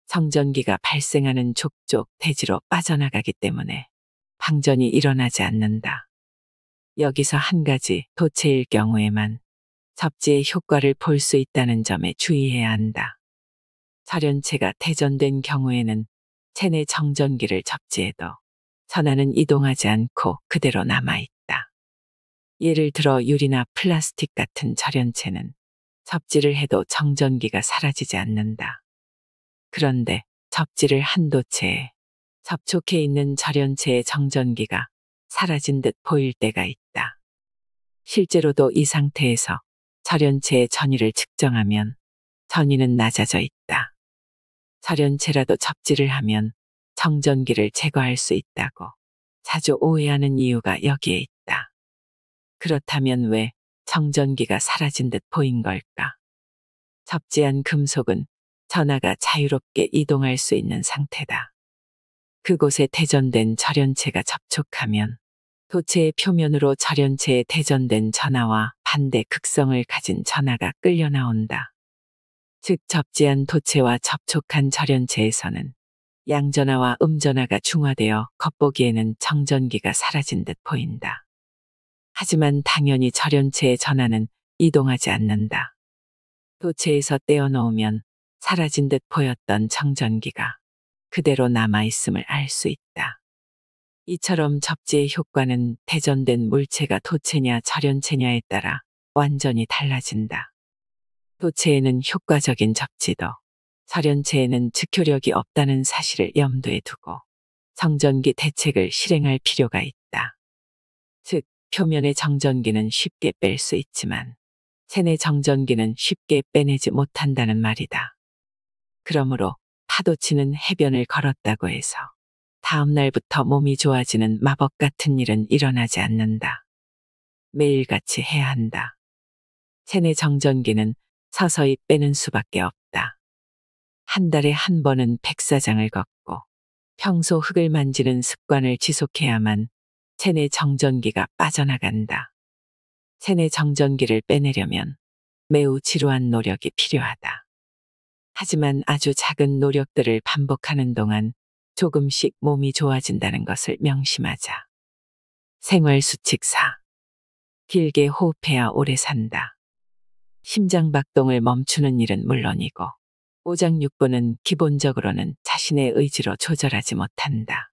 정전기가 발생하는 족족 대지로 빠져나가기 때문에 방전이 일어나지 않는다. 여기서 한 가지 도체일 경우에만 접지의 효과를 볼 수 있다는 점에 주의해야 한다. 절연체가 대전된 경우에는 체내 정전기를 접지해도 전하는 이동하지 않고 그대로 남아있다. 예를 들어 유리나 플라스틱 같은 절연체는 접지를 해도 정전기가 사라지지 않는다. 그런데 접지를 한 도체에 접촉해 있는 절연체의 정전기가 사라진 듯 보일 때가 있다. 실제로도 이 상태에서 절연체의 전위를 측정하면 전위는 낮아져 있다. 절연체라도 접지를 하면 정전기를 제거할 수 있다고 자주 오해하는 이유가 여기에 있다. 그렇다면 왜 정전기가 사라진 듯 보인 걸까? 접지한 금속은 전하가 자유롭게 이동할 수 있는 상태다. 그곳에 대전된 절연체가 접촉하면 도체의 표면으로 절연체에 대전된 전하와 반대 극성을 가진 전하가 끌려 나온다. 즉 접지한 도체와 접촉한 절연체에서는 양전하와 음전하가 중화되어 겉보기에는 정전기가 사라진 듯 보인다. 하지만 당연히 절연체의 전하는 이동하지 않는다. 도체에서 떼어놓으면 사라진 듯 보였던 정전기가 그대로 남아있음을 알 수 있다. 이처럼 접지의 효과는 대전된 물체가 도체냐 절연체냐에 따라 완전히 달라진다. 도체에는 효과적인 접지도, 절연체에는 즉효력이 없다는 사실을 염두에 두고 정전기 대책을 실행할 필요가 있다. 즉, 표면의 정전기는 쉽게 뺄 수 있지만 체내 정전기는 쉽게 빼내지 못한다는 말이다. 그러므로 파도치는 해변을 걸었다고 해서 다음 날부터 몸이 좋아지는 마법 같은 일은 일어나지 않는다. 매일같이 해야 한다. 체내 정전기는 서서히 빼는 수밖에 없다. 한 달에 한 번은 백사장을 걷고 평소 흙을 만지는 습관을 지속해야만 체내 정전기가 빠져나간다. 체내 정전기를 빼내려면 매우 지루한 노력이 필요하다. 하지만 아주 작은 노력들을 반복하는 동안 조금씩 몸이 좋아진다는 것을 명심하자. 생활수칙 4. 길게 호흡해야 오래 산다. 심장박동을 멈추는 일은 물론이고 오장육부는 기본적으로는 자신의 의지로 조절하지 못한다.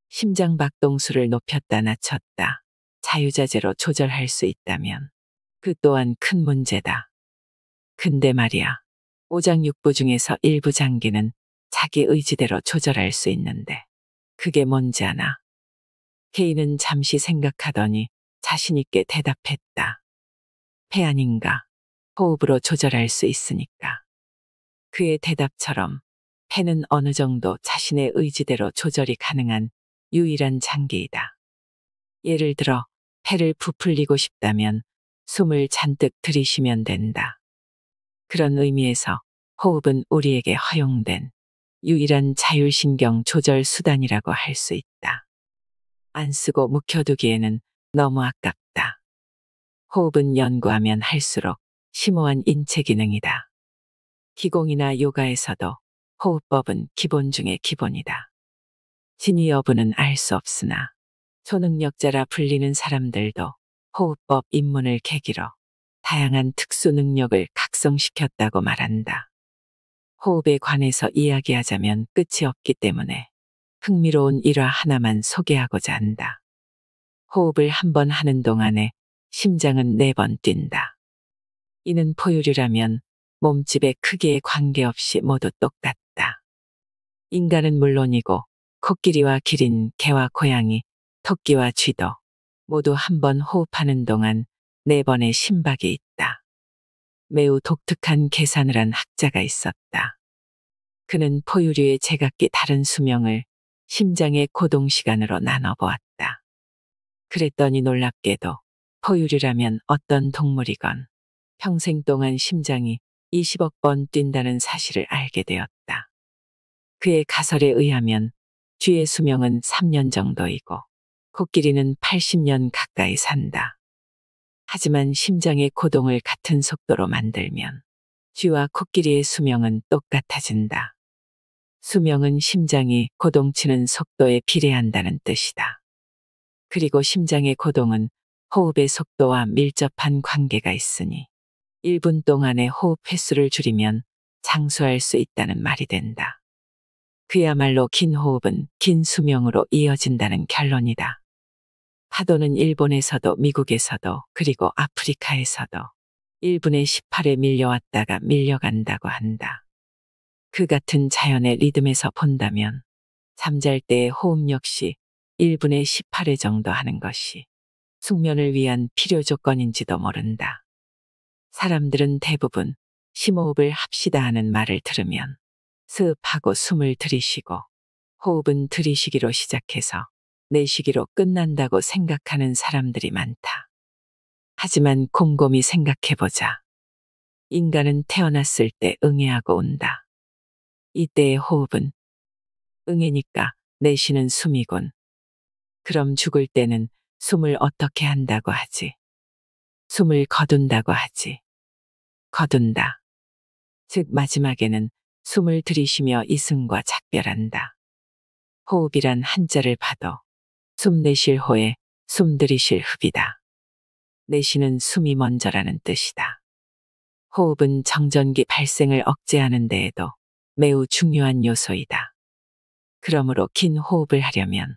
심장박동수를 높였다 낮췄다 자유자재로 조절할 수 있다면 그 또한 큰 문제다. 근데 말이야, 오장육부 중에서 일부 장기는 자기 의지대로 조절할 수 있는데 그게 뭔지 아나? 케이는 잠시 생각하더니 자신있게 대답했다. 폐 아닌가? 호흡으로 조절할 수 있으니까. 그의 대답처럼 폐는 어느 정도 자신의 의지대로 조절이 가능한 유일한 장기이다. 예를 들어 폐를 부풀리고 싶다면 숨을 잔뜩 들이쉬면 된다. 그런 의미에서 호흡은 우리에게 허용된 유일한 자율신경 조절 수단이라고 할 수 있다. 안 쓰고 묵혀두기에는 너무 아깝다. 호흡은 연구하면 할수록 심오한 인체 기능이다. 기공이나 요가에서도 호흡법은 기본 중의 기본이다. 진위 여부는 알 수 없으나 초능력자라 불리는 사람들도 호흡법 입문을 계기로 다양한 특수 능력을 각성시켰다고 말한다. 호흡에 관해서 이야기하자면 끝이 없기 때문에 흥미로운 일화 하나만 소개하고자 한다. 호흡을 한 번 하는 동안에 심장은 4번 뛴다. 이는 포유류라면 몸집의 크기에 관계없이 모두 똑같다. 인간은 물론이고 코끼리와 기린, 개와 고양이, 토끼와 쥐도 모두 한 번 호흡하는 동안 4번의 심박이 있다. 매우 독특한 계산을 한 학자가 있었다. 그는 포유류의 제각기 다른 수명을 심장의 고동시간으로 나눠보았다. 그랬더니 놀랍게도 포유류라면 어떤 동물이건 평생 동안 심장이 20억 번 뛴다는 사실을 알게 되었다. 그의 가설에 의하면 쥐의 수명은 3년 정도이고 코끼리는 80년 가까이 산다. 하지만 심장의 고동을 같은 속도로 만들면 쥐와 코끼리의 수명은 똑같아진다. 수명은 심장이 고동치는 속도에 비례한다는 뜻이다. 그리고 심장의 고동은 호흡의 속도와 밀접한 관계가 있으니 1분 동안의 호흡 횟수를 줄이면 장수할 수 있다는 말이 된다. 그야말로 긴 호흡은 긴 수명으로 이어진다는 결론이다. 파도는 일본에서도 미국에서도 그리고 아프리카에서도 1분에 18에 밀려왔다가 밀려간다고 한다. 그 같은 자연의 리듬에서 본다면 잠잘 때의 호흡 역시 1분에 18회 정도 하는 것이 숙면을 위한 필요 조건인지도 모른다. 사람들은 대부분 심호흡을 합시다 하는 말을 들으면 스흡하고 숨을 들이쉬고 호흡은 들이쉬기로 시작해서 내쉬기로 끝난다고 생각하는 사람들이 많다. 하지만 곰곰이 생각해보자. 인간은 태어났을 때 응애하고 온다. 이때의 호흡은 응애니까 내쉬는 숨이군. 그럼 죽을 때는 숨을 어떻게 한다고 하지? 숨을 거둔다고 하지. 거둔다. 즉 마지막에는 숨을 들이쉬며 이승과 작별한다. 호흡이란 한자를 봐도 숨 내쉴 호에 숨 들이쉴 흡이다. 내쉬는 숨이 먼저라는 뜻이다. 호흡은 정전기 발생을 억제하는 데에도 매우 중요한 요소이다. 그러므로 긴 호흡을 하려면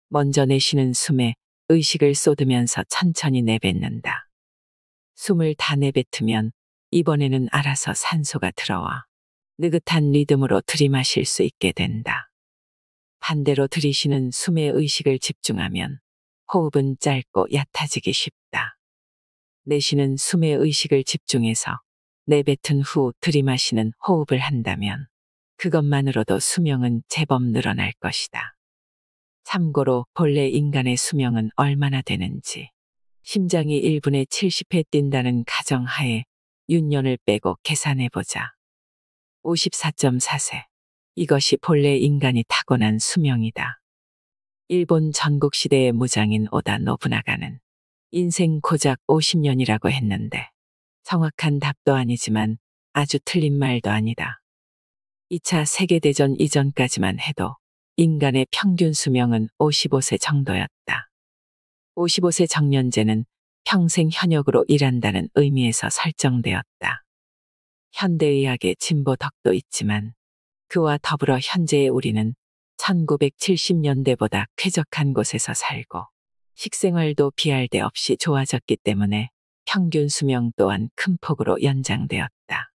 먼저 내쉬는 숨에 의식을 쏟으면서 천천히 내뱉는다. 숨을 다 내뱉으면 이번에는 알아서 산소가 들어와 느긋한 리듬으로 들이마실 수 있게 된다. 반대로 들이쉬는 숨에 의식을 집중하면 호흡은 짧고 얕아지기 쉽다. 내쉬는 숨에 의식을 집중해서 내뱉은 후 들이마시는 호흡을 한다면 그것만으로도 수명은 제법 늘어날 것이다. 참고로 본래 인간의 수명은 얼마나 되는지 심장이 1분에 70회 뛴다는 가정하에 윤년을 빼고 계산해보자. 54.4세. 이것이 본래 인간이 타고난 수명이다. 일본 전국시대의 무장인 오다 노부나가는 인생 고작 50년이라고 했는데 정확한 답도 아니지만 아주 틀린 말도 아니다. 2차 세계대전 이전까지만 해도 인간의 평균 수명은 55세 정도였다. 55세 정년제는 평생 현역으로 일한다는 의미에서 설정되었다. 현대의학의 진보 덕도 있지만 그와 더불어 현재의 우리는 1970년대보다 쾌적한 곳에서 살고 식생활도 비할 데 없이 좋아졌기 때문에 평균 수명 또한 큰 폭으로 연장되었다.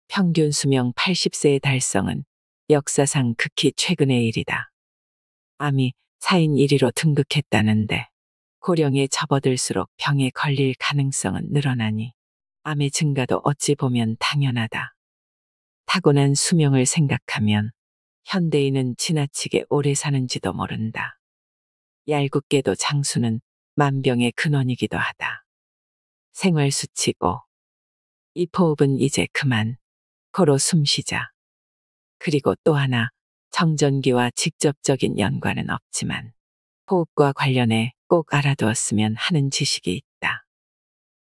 평균 수명 80세의 달성은 역사상 극히 최근의 일이다. 암이 4인 1위로 등극했다는데 고령에 접어들수록 병에 걸릴 가능성은 늘어나니 암의 증가도 어찌 보면 당연하다. 타고난 수명을 생각하면 현대인은 지나치게 오래 사는지도 모른다. 얄궂게도 장수는 만병의 근원이기도 하다. 생활수칙 5. 이 호흡은 이제 그만. 코로 숨쉬자. 그리고 또 하나, 정전기와 직접적인 연관은 없지만 호흡과 관련해 꼭 알아두었으면 하는 지식이 있다.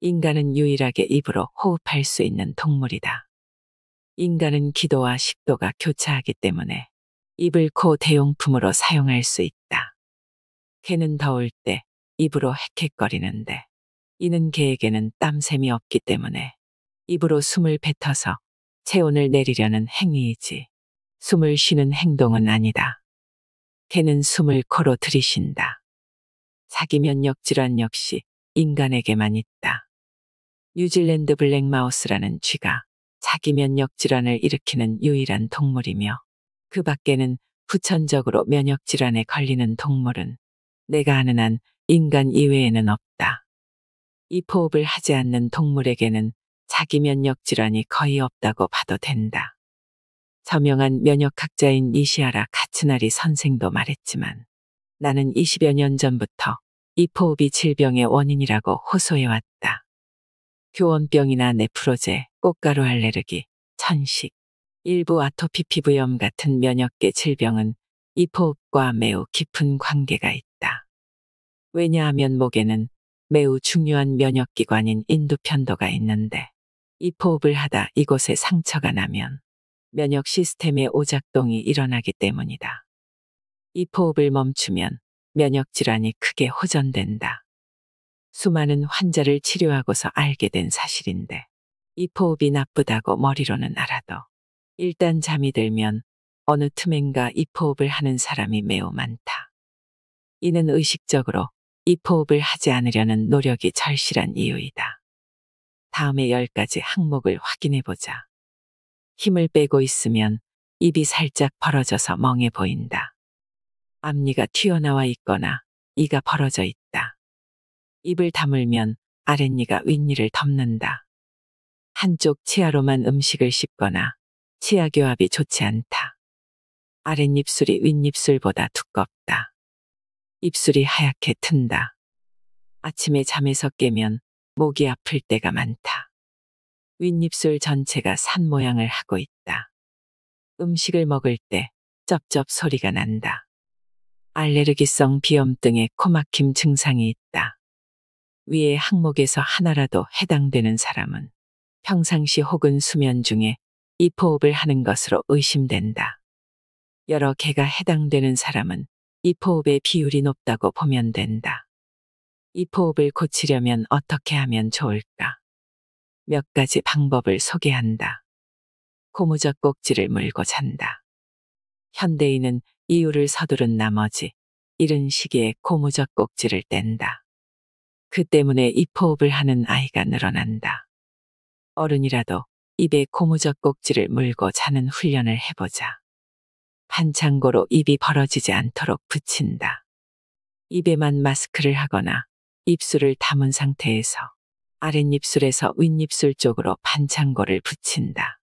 인간은 유일하게 입으로 호흡할 수 있는 동물이다. 인간은 기도와 식도가 교차하기 때문에 입을 코 대용품으로 사용할 수 있다. 개는 더울 때 입으로 헥헥거리는데 이는 개에게는 땀샘이 없기 때문에 입으로 숨을 뱉어서 체온을 내리려는 행위이지 숨을 쉬는 행동은 아니다. 개는 숨을 코로 들이쉰다. 자기 면역 질환 역시 인간에게만 있다. 뉴질랜드 블랙마우스라는 쥐가 자기 면역 질환을 일으키는 유일한 동물이며 그 밖에는 후천적으로 면역 질환에 걸리는 동물은 내가 아는 한 인간 이외에는 없다. 이 호흡을 하지 않는 동물에게는 자기 면역 질환이 거의 없다고 봐도 된다. 저명한 면역학자인 니시하라 카츠나리 선생도 말했지만 나는 20여 년 전부터 이 호흡이 질병의 원인이라고 호소해왔다. 교원병이나 네프로제, 꽃가루 알레르기, 천식, 일부 아토피 피부염 같은 면역계 질병은 이 호흡과 매우 깊은 관계가 있다. 왜냐하면 목에는 매우 중요한 면역기관인 인두편도가 있는데 이 호흡을 하다 이곳에 상처가 나면 면역 시스템의 오작동이 일어나기 때문이다. 이 호흡을 멈추면 면역 질환이 크게 호전된다. 수많은 환자를 치료하고서 알게 된 사실인데 이 호흡이 나쁘다고 머리로는 알아도 일단 잠이 들면 어느 틈엔가 이 호흡을 하는 사람이 매우 많다. 이는 의식적으로 이 호흡을 하지 않으려는 노력이 절실한 이유이다. 다음에 10가지 항목을 확인해보자. 힘을 빼고 있으면 입이 살짝 벌어져서 멍해 보인다. 앞니가 튀어나와 있거나 이가 벌어져 있다. 입을 다물면 아랫니가 윗니를 덮는다. 한쪽 치아로만 음식을 씹거나 치아 교합이 좋지 않다. 아랫입술이 윗입술보다 두껍다. 입술이 하얗게 튼다. 아침에 잠에서 깨면 목이 아플 때가 많다. 윗입술 전체가 산 모양을 하고 있다. 음식을 먹을 때 쩝쩝 소리가 난다. 알레르기성 비염 등의 코막힘 증상이 있다. 위의 항목에서 하나라도 해당되는 사람은 평상시 혹은 수면 중에 이포흡을 하는 것으로 의심된다. 여러 개가 해당되는 사람은 이포흡의 비율이 높다고 보면 된다. 이포흡을 고치려면 어떻게 하면 좋을까? 몇 가지 방법을 소개한다. 고무적 꼭지를 물고 잔다. 현대인은 이유를 서두른 나머지 이른 시기에 고무적 꼭지를 뗀다. 그 때문에 이포흡을 하는 아이가 늘어난다. 어른이라도 입에 고무적 꼭지를 물고 자는 훈련을 해보자. 반창고로 입이 벌어지지 않도록 붙인다. 입에만 마스크를 하거나 입술을 다문 상태에서 아랫입술에서 윗입술 쪽으로 반창고를 붙인다.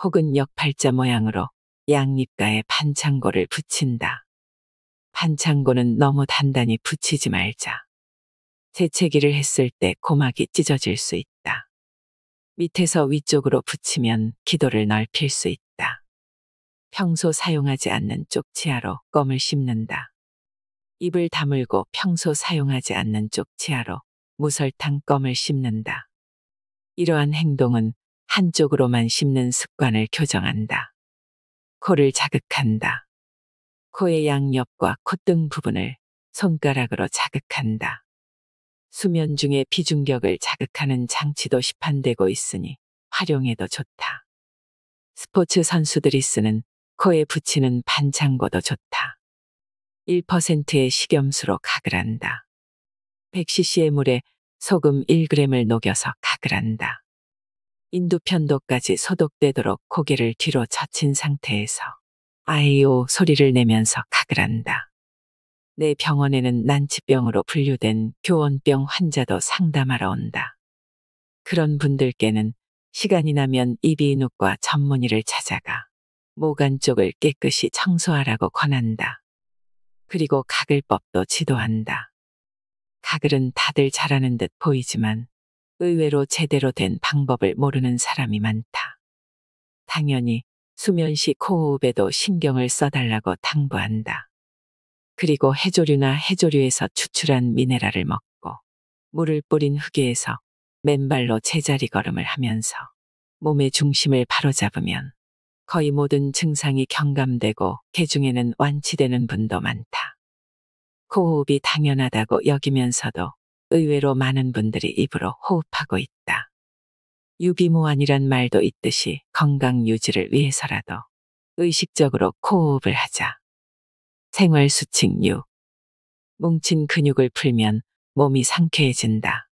혹은 역팔자 모양으로 양입가에 반창고를 붙인다. 반창고는 너무 단단히 붙이지 말자. 재채기를 했을 때 고막이 찢어질 수 있다. 밑에서 위쪽으로 붙이면 기도를 넓힐 수 있다. 평소 사용하지 않는 쪽 치아로 껌을 씹는다. 입을 다물고 평소 사용하지 않는 쪽 치아로 무설탕 껌을 씹는다. 이러한 행동은 한쪽으로만 씹는 습관을 교정한다. 코를 자극한다. 코의 양옆과 콧등 부분을 손가락으로 자극한다. 수면 중에 비중격을 자극하는 장치도 시판되고 있으니 활용해도 좋다. 스포츠 선수들이 쓰는 코에 붙이는 반창고도 좋다. 1%의 식염수로 각을 한다. 100cc의 물에 소금 1g을 녹여서 각을 한다. 인두편도까지 소독되도록 고개를 뒤로 젖힌 상태에서 아이오 소리를 내면서 각을 한다. 내 병원에는 난치병으로 분류된 교원병 환자도 상담하러 온다. 그런 분들께는 시간이 나면 이비인후과 전문의를 찾아가 모간 쪽을 깨끗이 청소하라고 권한다. 그리고 가글법도 지도한다. 가글은 다들 잘하는 듯 보이지만 의외로 제대로 된 방법을 모르는 사람이 많다. 당연히 수면 시 코호흡에도 신경을 써달라고 당부한다. 그리고 해조류나 해조류에서 추출한 미네랄을 먹고 물을 뿌린 흙에서 맨발로 제자리 걸음을 하면서 몸의 중심을 바로잡으면 거의 모든 증상이 경감되고 개중에는 완치되는 분도 많다. 코호흡이 당연하다고 여기면서도 의외로 많은 분들이 입으로 호흡하고 있다. 유비무환이란 말도 있듯이 건강 유지를 위해서라도 의식적으로 코호흡을 하자. 생활수칙 6. 뭉친 근육을 풀면 몸이 상쾌해진다.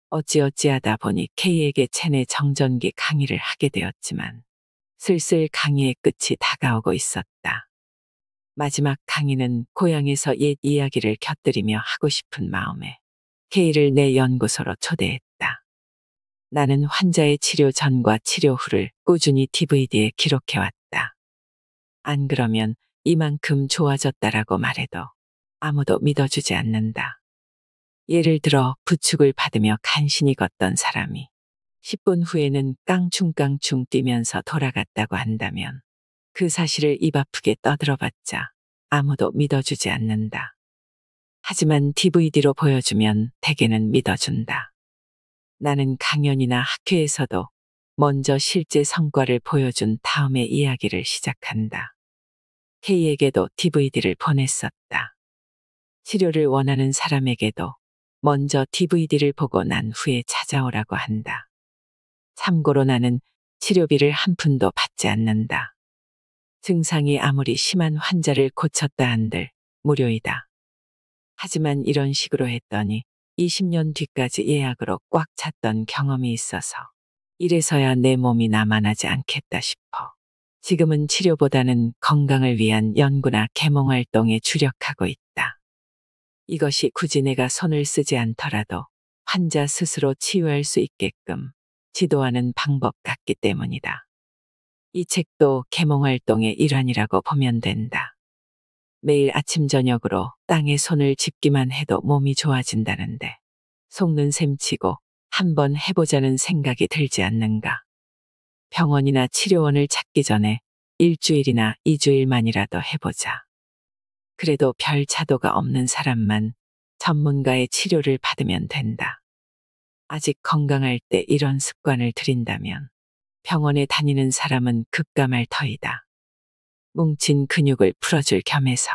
어찌어찌하다 보니 K에게 체내 정전기 강의를 하게 되었지만 슬슬 강의의 끝이 다가오고 있었다. 마지막 강의는 고향에서 옛 이야기를 곁들이며 하고 싶은 마음에 K를 내 연구소로 초대했다. 나는 환자의 치료 전과 치료 후를 꾸준히 DVD에 기록해왔다. 안 그러면 이만큼 좋아졌다라고 말해도 아무도 믿어주지 않는다. 예를 들어 부축을 받으며 간신히 걷던 사람이 10분 후에는 깡충깡충 뛰면서 돌아갔다고 한다면 그 사실을 입 아프게 떠들어봤자 아무도 믿어주지 않는다. 하지만 DVD로 보여주면 대개는 믿어준다. 나는 강연이나 학회에서도 먼저 실제 성과를 보여준 다음에 이야기를 시작한다. K에게도 DVD를 보냈었다. 치료를 원하는 사람에게도 먼저 DVD를 보고 난 후에 찾아오라고 한다. 참고로 나는 치료비를 한 푼도 받지 않는다. 증상이 아무리 심한 환자를 고쳤다 한들 무료이다. 하지만 이런 식으로 했더니 20년 뒤까지 예약으로 꽉 찼던 경험이 있어서 이래서야 내 몸이 나만하지 않겠다 싶어. 지금은 치료보다는 건강을 위한 연구나 계몽 활동에 주력하고 있다. 이것이 굳이 내가 손을 쓰지 않더라도 환자 스스로 치유할 수 있게끔 지도하는 방법 같기 때문이다. 이 책도 계몽 활동의 일환이라고 보면 된다. 매일 아침 저녁으로 땅에 손을 짚기만 해도 몸이 좋아진다는데 속는 셈치고 한번 해보자는 생각이 들지 않는가. 병원이나 치료원을 찾기 전에 일주일이나 2주일만이라도 해보자. 그래도 별 차도가 없는 사람만 전문가의 치료를 받으면 된다. 아직 건강할 때 이런 습관을 들인다면 병원에 다니는 사람은 급감할 터이다. 뭉친 근육을 풀어줄 겸해서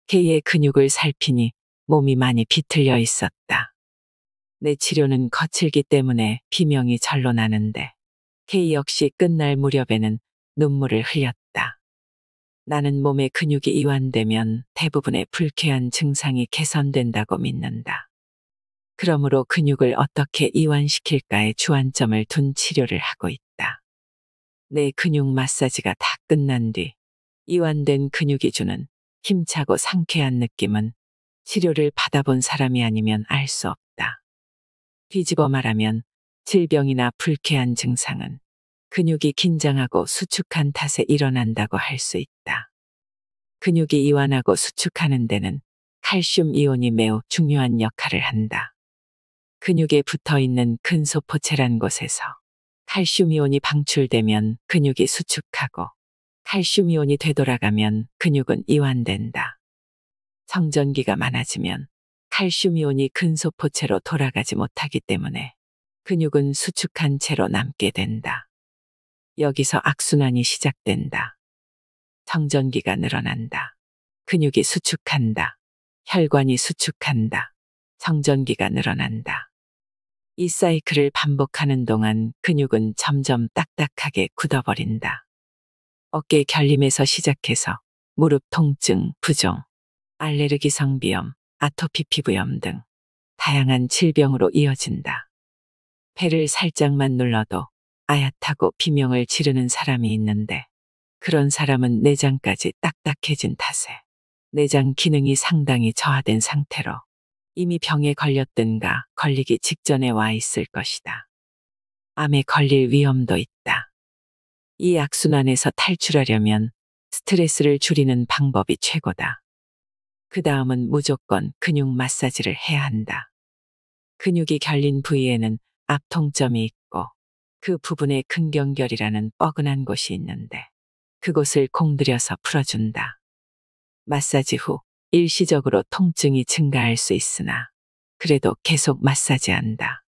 K의 근육을 살피니 몸이 많이 비틀려 있었다. 내 치료는 거칠기 때문에 비명이 절로 나는데 K 역시 끝날 무렵에는 눈물을 흘렸다. 나는 몸의 근육이 이완되면 대부분의 불쾌한 증상이 개선된다고 믿는다. 그러므로 근육을 어떻게 이완시킬까에 주안점을 둔 치료를 하고 있다. 내 근육 마사지가 다 끝난 뒤 이완된 근육이 주는 힘차고 상쾌한 느낌은 치료를 받아본 사람이 아니면 알 수 없다. 뒤집어 말하면 질병이나 불쾌한 증상은 근육이 긴장하고 수축한 탓에 일어난다고 할 수 있다. 근육이 이완하고 수축하는 데는 칼슘 이온이 매우 중요한 역할을 한다. 근육에 붙어 있는 근소포체란 곳에서 칼슘 이온이 방출되면 근육이 수축하고 칼슘 이온이 되돌아가면 근육은 이완된다. 정전기가 많아지면 칼슘 이온이 근소포체로 돌아가지 못하기 때문에 근육은 수축한 채로 남게 된다. 여기서 악순환이 시작된다. 정전기가 늘어난다. 근육이 수축한다. 혈관이 수축한다. 정전기가 늘어난다. 이 사이클을 반복하는 동안 근육은 점점 딱딱하게 굳어버린다. 어깨 결림에서 시작해서 무릎 통증, 부종, 알레르기성 비염, 아토피 피부염 등 다양한 질병으로 이어진다. 배를 살짝만 눌러도 아얏하고 비명을 지르는 사람이 있는데 그런 사람은 내장까지 딱딱해진 탓에 내장 기능이 상당히 저하된 상태로 이미 병에 걸렸든가 걸리기 직전에 와 있을 것이다. 암에 걸릴 위험도 있다. 이 악순환에서 탈출하려면 스트레스를 줄이는 방법이 최고다. 그 다음은 무조건 근육 마사지를 해야 한다. 근육이 결린 부위에는 압통점이 있고 그 부분에 근경결이라는 뻐근한 곳이 있는데 그곳을 공들여서 풀어준다. 마사지 후 일시적으로 통증이 증가할 수 있으나 그래도 계속 마사지한다.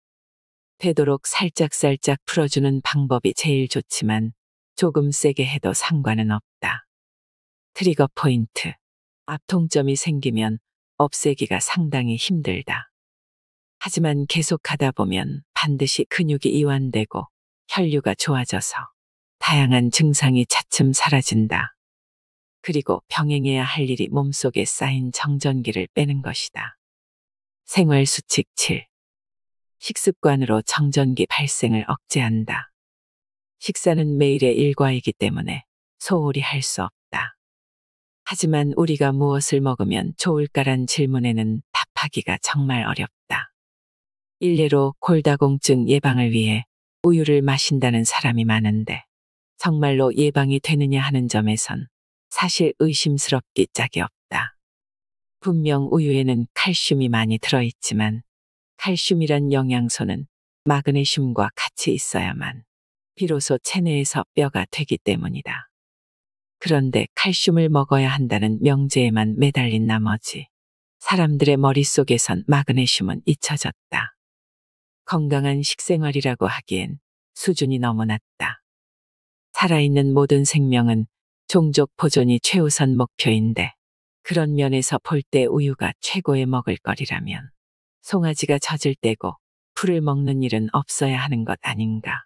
되도록 살짝살짝 풀어주는 방법이 제일 좋지만 조금 세게 해도 상관은 없다. 트리거 포인트. 압통점이 생기면 없애기가 상당히 힘들다. 하지만 계속 하다 보면 반드시 근육이 이완되고 혈류가 좋아져서 다양한 증상이 차츰 사라진다. 그리고 병행해야 할 일이 몸속에 쌓인 정전기를 빼는 것이다. 생활수칙 7. 식습관으로 정전기 발생을 억제한다. 식사는 매일의 일과이기 때문에 소홀히 할 수 없다. 하지만 우리가 무엇을 먹으면 좋을까란 질문에는 답하기가 정말 어렵다. 일례로 골다공증 예방을 위해 우유를 마신다는 사람이 많은데 정말로 예방이 되느냐 하는 점에선 사실 의심스럽기 짝이 없다. 분명 우유에는 칼슘이 많이 들어있지만 칼슘이란 영양소는 마그네슘과 같이 있어야만 비로소 체내에서 뼈가 되기 때문이다. 그런데 칼슘을 먹어야 한다는 명제에만 매달린 나머지 사람들의 머릿속에선 마그네슘은 잊혀졌다. 건강한 식생활이라고 하기엔 수준이 너무 낮다. 살아있는 모든 생명은 종족 보존이 최우선 목표인데 그런 면에서 볼 때 우유가 최고의 먹을거리라면 송아지가 젖을 떼고 풀을 먹는 일은 없어야 하는 것 아닌가.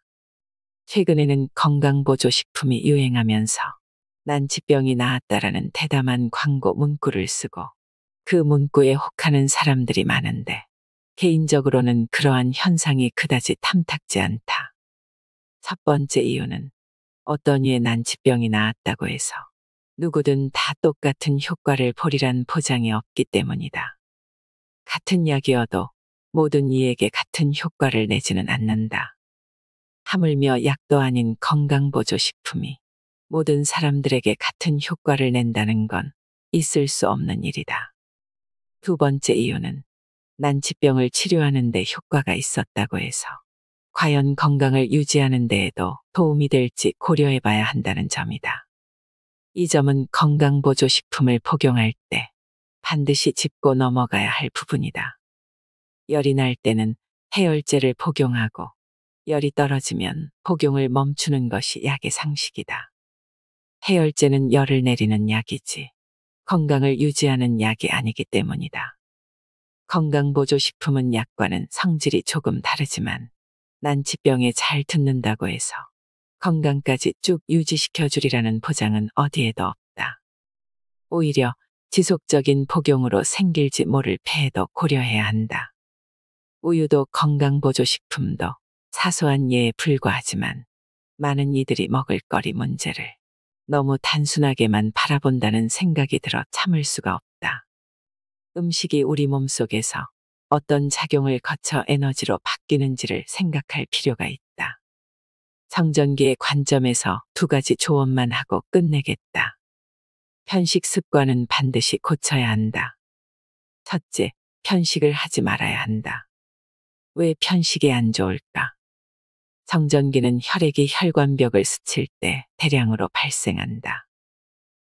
최근에는 건강보조식품이 유행하면서 난치병이 나았다라는 대담한 광고 문구를 쓰고 그 문구에 혹하는 사람들이 많은데 개인적으로는 그러한 현상이 그다지 탐탁지 않다. 첫 번째 이유는 어떤 이의 난치병이 나았다고 해서 누구든 다 똑같은 효과를 보리란 보장이 없기 때문이다. 같은 약이어도 모든 이에게 같은 효과를 내지는 않는다. 하물며 약도 아닌 건강보조식품이 모든 사람들에게 같은 효과를 낸다는 건 있을 수 없는 일이다. 두 번째 이유는 난치병을 치료하는 데 효과가 있었다고 해서 과연 건강을 유지하는 데에도 도움이 될지 고려해 봐야 한다는 점이다. 이 점은 건강보조식품을 복용할 때 반드시 짚고 넘어가야 할 부분이다. 열이 날 때는 해열제를 복용하고 열이 떨어지면 복용을 멈추는 것이 약의 상식이다. 해열제는 열을 내리는 약이지 건강을 유지하는 약이 아니기 때문이다. 건강보조식품은 약과는 성질이 조금 다르지만 난치병에 잘 듣는다고 해서 건강까지 쭉 유지시켜주리라는 보장은 어디에도 없다. 오히려 지속적인 복용으로 생길지 모를 폐해도 고려해야 한다. 우유도 건강보조식품도 사소한 예에 불과하지만 많은 이들이 먹을거리 문제를 너무 단순하게만 바라본다는 생각이 들어 참을 수가 없다. 음식이 우리 몸속에서 어떤 작용을 거쳐 에너지로 바뀌는지를 생각할 필요가 있다. 정전기의 관점에서 두 가지 조언만 하고 끝내겠다. 편식 습관은 반드시 고쳐야 한다. 첫째, 편식을 하지 말아야 한다. 왜 편식이 안 좋을까? 정전기는 혈액이 혈관벽을 스칠 때 대량으로 발생한다.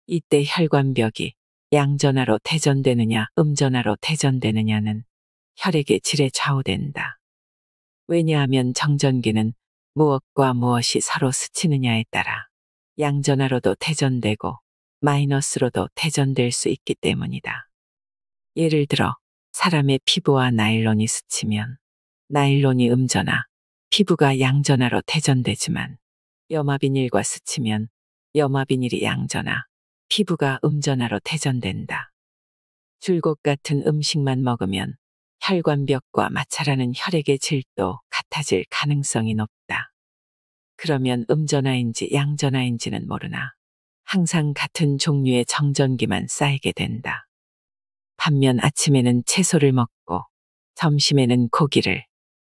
이때 혈관벽이 양전하로 대전되느냐 음전하로 대전되느냐는 혈액의 질에 좌우된다. 왜냐하면 정전기는 무엇과 무엇이 서로 스치느냐에 따라 양전하로도 대전되고 마이너스로도 대전될 수 있기 때문이다. 예를 들어 사람의 피부와 나일론이 스치면 나일론이 음전하, 피부가 양전하로 대전되지만 염화비닐과 스치면 염화비닐이 양전하, 피부가 음전하로 대전된다. 줄곧 같은 음식만 먹으면 혈관벽과 마찰하는 혈액의 질도 같아질 가능성이 높다. 그러면 음전하인지 양전하인지는 모르나 항상 같은 종류의 정전기만 쌓이게 된다. 반면 아침에는 채소를 먹고 점심에는 고기를,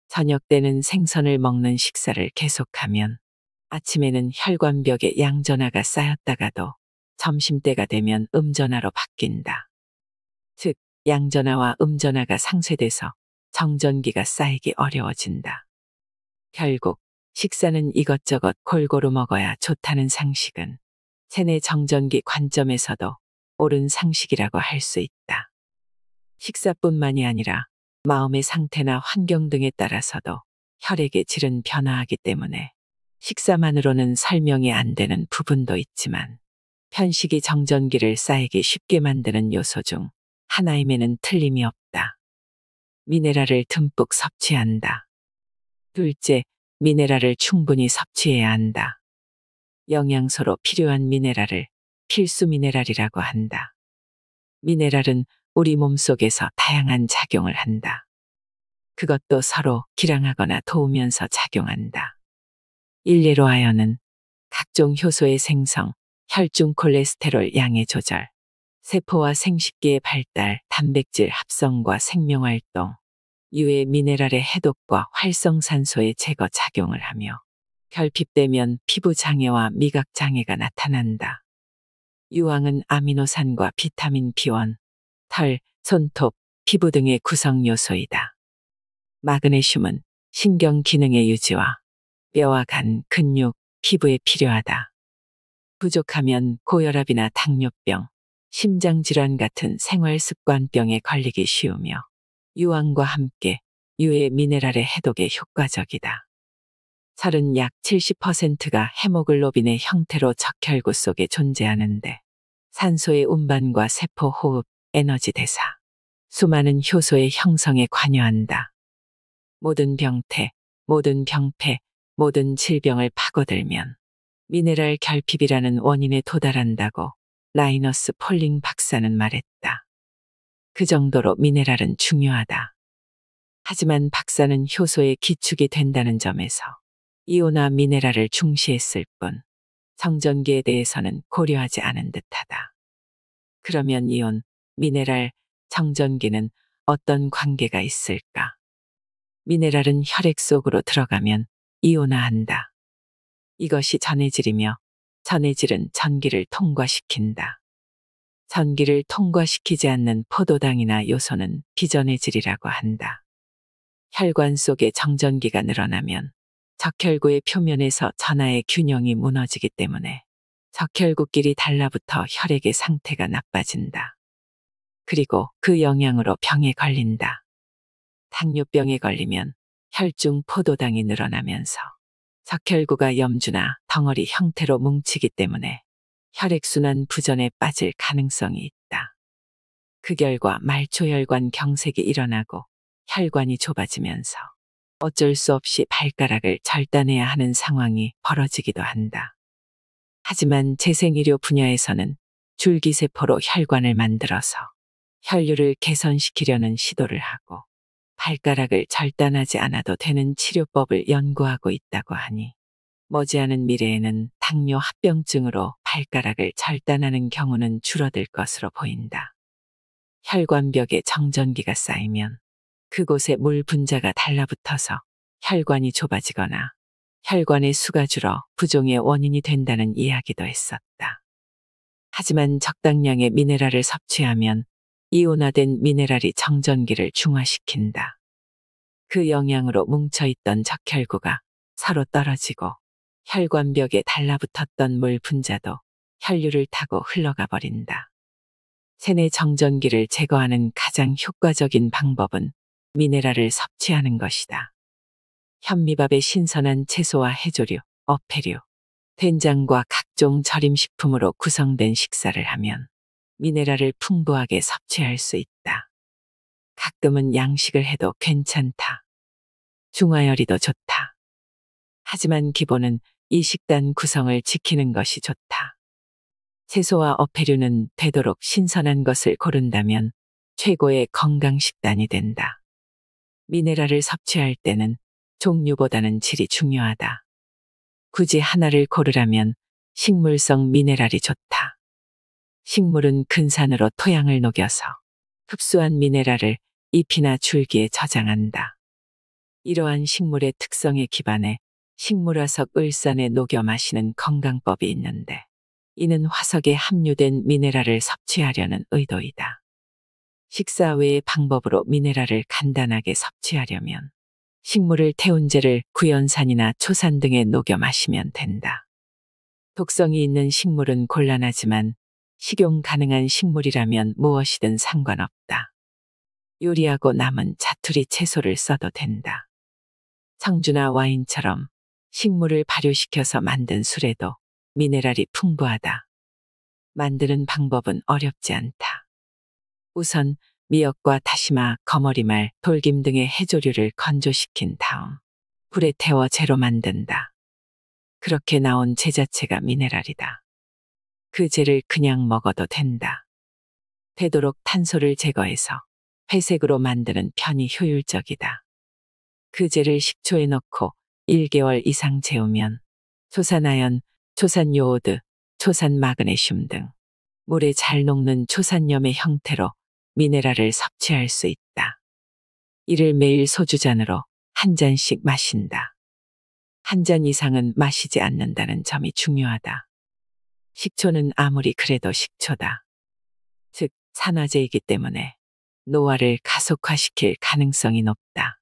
저녁 때는 생선을 먹는 식사를 계속하면 아침에는 혈관벽에 양전하가 쌓였다가도 점심때가 되면 음전하로 바뀐다. 즉, 양전하와 음전하가 상쇄돼서 정전기가 쌓이기 어려워진다. 결국 식사는 이것저것 골고루 먹어야 좋다는 상식은 체내 정전기 관점에서도 옳은 상식이라고 할 수 있다. 식사뿐만이 아니라 마음의 상태나 환경 등에 따라서도 혈액의 질은 변화하기 때문에 식사만으로는 설명이 안 되는 부분도 있지만 편식이 정전기를 쌓이기 쉽게 만드는 요소 중 하나임에는 틀림이 없다. 미네랄을 듬뿍 섭취한다. 둘째, 미네랄을 충분히 섭취해야 한다. 영양소로 필요한 미네랄을 필수 미네랄이라고 한다. 미네랄은 우리 몸속에서 다양한 작용을 한다. 그것도 서로 기량하거나 도우면서 작용한다. 일례로 하여는 각종 효소의 생성, 혈중 콜레스테롤 양의 조절, 세포와 생식기의 발달, 단백질 합성과 생명활동, 유해 미네랄의 해독과 활성산소의 제거 작용을 하며 결핍되면 피부 장애와 미각 장애가 나타난다. 유황은 아미노산과 비타민 B1, 털, 손톱, 피부 등의 구성 요소이다. 마그네슘은 신경 기능의 유지와 뼈와 간, 근육, 피부에 필요하다. 부족하면 고혈압이나 당뇨병, 심장질환 같은 생활습관병에 걸리기 쉬우며 유황과 함께 유해 미네랄의 해독에 효과적이다. 살은 약 70%가 헤모글로빈의 형태로 적혈구 속에 존재하는데 산소의 운반과 세포 호흡, 에너지 대사, 수많은 효소의 형성에 관여한다. 모든 병태, 모든 병폐, 모든 질병을 파고들면 미네랄 결핍이라는 원인에 도달한다고 라이너스 폴링 박사는 말했다. 그 정도로 미네랄은 중요하다. 하지만 박사는 효소의 기축이 된다는 점에서 이온화 미네랄을 중시했을 뿐 정전기에 대해서는 고려하지 않은 듯하다. 그러면 이온, 미네랄, 정전기는 어떤 관계가 있을까? 미네랄은 혈액 속으로 들어가면 이온화한다. 이것이 전해질이며 전해질은 전기를 통과시킨다. 전기를 통과시키지 않는 포도당이나 요소는 비전해질이라고 한다. 혈관 속에 정전기가 늘어나면 적혈구의 표면에서 전하의 균형이 무너지기 때문에 적혈구끼리 달라붙어 혈액의 상태가 나빠진다. 그리고 그 영향으로 병에 걸린다. 당뇨병에 걸리면 혈중 포도당이 늘어나면서 적혈구가 염주나 덩어리 형태로 뭉치기 때문에 혈액순환 부전에 빠질 가능성이 있다. 그 결과 말초혈관 경색이 일어나고 혈관이 좁아지면서 어쩔 수 없이 발가락을 절단해야 하는 상황이 벌어지기도 한다. 하지만 재생의료 분야에서는 줄기세포로 혈관을 만들어서 혈류를 개선시키려는 시도를 하고 발가락을 절단하지 않아도 되는 치료법을 연구하고 있다고 하니 머지않은 미래에는 당뇨 합병증으로 발가락을 절단하는 경우는 줄어들 것으로 보인다. 혈관벽에 정전기가 쌓이면 그곳에 물 분자가 달라붙어서 혈관이 좁아지거나 혈관의 수가 줄어 부종의 원인이 된다는 이야기도 했었다. 하지만 적당량의 미네랄을 섭취하면 이온화된 미네랄이 정전기를 중화시킨다. 그 영향으로 뭉쳐있던 적혈구가 서로 떨어지고 혈관벽에 달라붙었던 물 분자도 혈류를 타고 흘러가 버린다. 체내 정전기를 제거하는 가장 효과적인 방법은 미네랄을 섭취하는 것이다. 현미밥에 신선한 채소와 해조류, 어패류, 된장과 각종 절임식품으로 구성된 식사를 하면 미네랄을 풍부하게 섭취할 수 있다. 가끔은 양식을 해도 괜찮다. 중화요리도 좋다. 하지만 기본은 이 식단 구성을 지키는 것이 좋다. 채소와 어패류는 되도록 신선한 것을 고른다면 최고의 건강 식단이 된다. 미네랄을 섭취할 때는 종류보다는 질이 중요하다. 굳이 하나를 고르라면 식물성 미네랄이 좋다. 식물은 근산으로 토양을 녹여서 흡수한 미네랄을 잎이나 줄기에 저장한다. 이러한 식물의 특성에 기반해 식물화석 을산에 녹여 마시는 건강법이 있는데 이는 화석에 함유된 미네랄을 섭취하려는 의도이다. 식사 외의 방법으로 미네랄을 간단하게 섭취하려면 식물을 태운제를 구연산이나 초산 등에 녹여 마시면 된다. 독성이 있는 식물은 곤란하지만 식용 가능한 식물이라면 무엇이든 상관없다. 요리하고 남은 자투리 채소를 써도 된다. 청주나 와인처럼 식물을 발효시켜서 만든 술에도 미네랄이 풍부하다. 만드는 방법은 어렵지 않다. 우선 미역과 다시마, 거머리말, 돌김 등의 해조류를 건조시킨 다음 불에 태워 재로 만든다. 그렇게 나온 재 자체가 미네랄이다. 그 재를 그냥 먹어도 된다. 되도록 탄소를 제거해서 회색으로 만드는 편이 효율적이다. 그 재를 식초에 넣고 1개월 이상 재우면 초산아연, 초산요오드, 초산마그네슘 등 물에 잘 녹는 초산염의 형태로 미네랄을 섭취할 수 있다. 이를 매일 소주잔으로 한 잔씩 마신다. 한 잔 이상은 마시지 않는다는 점이 중요하다. 식초는 아무리 그래도 식초다. 즉, 산화제이기 때문에 노화를 가속화시킬 가능성이 높다.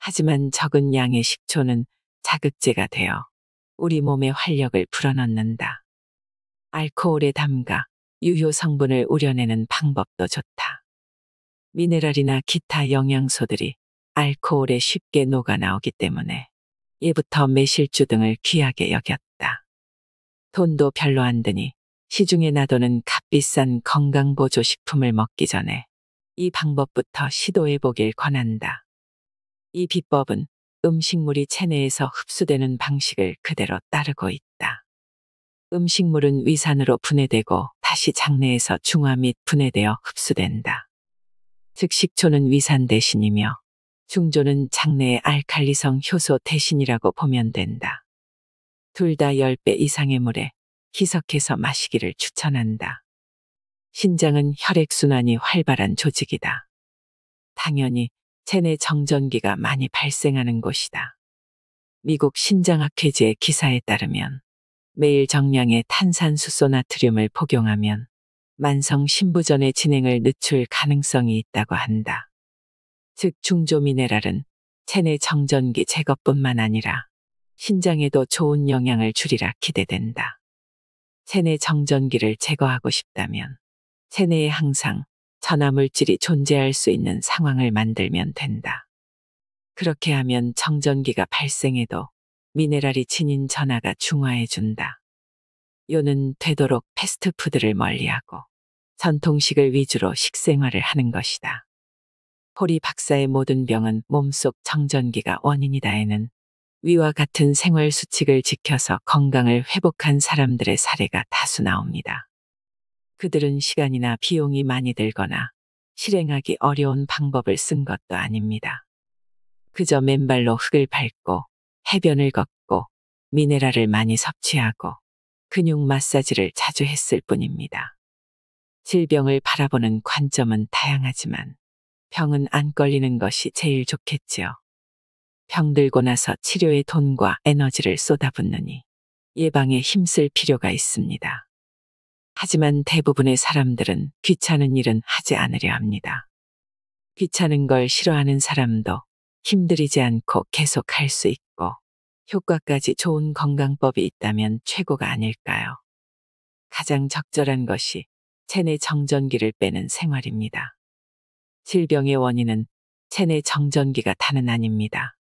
하지만 적은 양의 식초는 자극제가 되어 우리 몸의 활력을 불어넣는다. 알코올에 담가 유효 성분을 우려내는 방법도 좋다. 미네랄이나 기타 영양소들이 알코올에 쉽게 녹아 나오기 때문에 예부터 매실주 등을 귀하게 여겼다. 돈도 별로 안 드니 시중에 나도는 값비싼 건강보조식품을 먹기 전에 이 방법부터 시도해 보길 권한다. 이 비법은 음식물이 체내에서 흡수되는 방식을 그대로 따르고 있다. 음식물은 위산으로 분해되고 다시 장내에서 중화 및 분해되어 흡수된다. 즉 식초는 위산 대신이며 중조는 장내의 알칼리성 효소 대신이라고 보면 된다. 둘 다 10배 이상의 물에 희석해서 마시기를 추천한다. 신장은 혈액순환이 활발한 조직이다. 당연히 체내 정전기가 많이 발생하는 곳이다. 미국 신장학회지의 기사에 따르면 매일 정량의 탄산수소 나트륨을 복용하면 만성 신부전의 진행을 늦출 가능성이 있다고 한다. 즉 중조미네랄은 체내 정전기 제거뿐만 아니라 신장에도 좋은 영향을 주리라 기대된다. 체내 정전기를 제거하고 싶다면 체내에 항상 전하물질이 존재할 수 있는 상황을 만들면 된다. 그렇게 하면 정전기가 발생해도 미네랄이 지닌 전하가 중화해준다. 요는 되도록 패스트푸드를 멀리하고 전통식을 위주로 식생활을 하는 것이다. 포리 박사의 모든 병은 몸속 정전기가 원인이다에는 위와 같은 생활 수칙을 지켜서 건강을 회복한 사람들의 사례가 다수 나옵니다. 그들은 시간이나 비용이 많이 들거나 실행하기 어려운 방법을 쓴 것도 아닙니다. 그저 맨발로 흙을 밟고 해변을 걷고 미네랄을 많이 섭취하고 근육 마사지를 자주 했을 뿐입니다. 질병을 바라보는 관점은 다양하지만 병은 안 걸리는 것이 제일 좋겠지요. 병들고 나서 치료에 돈과 에너지를 쏟아붓느니 예방에 힘쓸 필요가 있습니다. 하지만 대부분의 사람들은 귀찮은 일은 하지 않으려 합니다. 귀찮은 걸 싫어하는 사람도 힘들이지 않고 계속 할 수 있고 효과까지 좋은 건강법이 있다면 최고가 아닐까요? 가장 적절한 것이 체내 정전기를 빼는 생활입니다. 질병의 원인은 체내 정전기가 다는 아닙니다.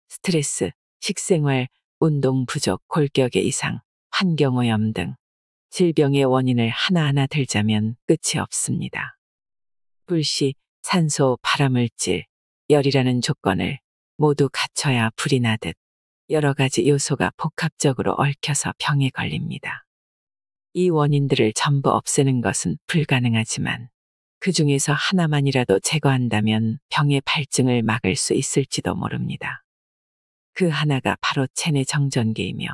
스트레스, 식생활, 운동 부족, 골격의 이상, 환경오염 등 질병의 원인을 하나하나 들자면 끝이 없습니다. 불씨, 산소, 발암물질, 열이라는 조건을 모두 갖춰야 불이 나듯 여러 가지 요소가 복합적으로 얽혀서 병에 걸립니다. 이 원인들을 전부 없애는 것은 불가능하지만 그 중에서 하나만이라도 제거한다면 병의 발증을 막을 수 있을지도 모릅니다. 그 하나가 바로 체내 정전기이며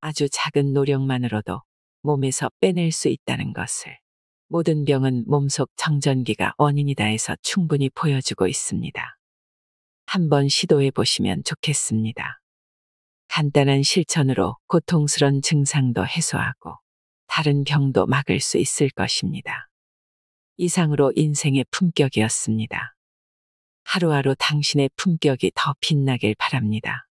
아주 작은 노력만으로도 몸에서 빼낼 수 있다는 것을 모든 병은 몸속 정전기가 원인이다 해서 충분히 보여주고 있습니다. 한번 시도해 보시면 좋겠습니다. 간단한 실천으로 고통스러운 증상도 해소하고 다른 병도 막을 수 있을 것입니다. 이상으로 인생의 품격이었습니다. 하루하루 당신의 품격이 더 빛나길 바랍니다.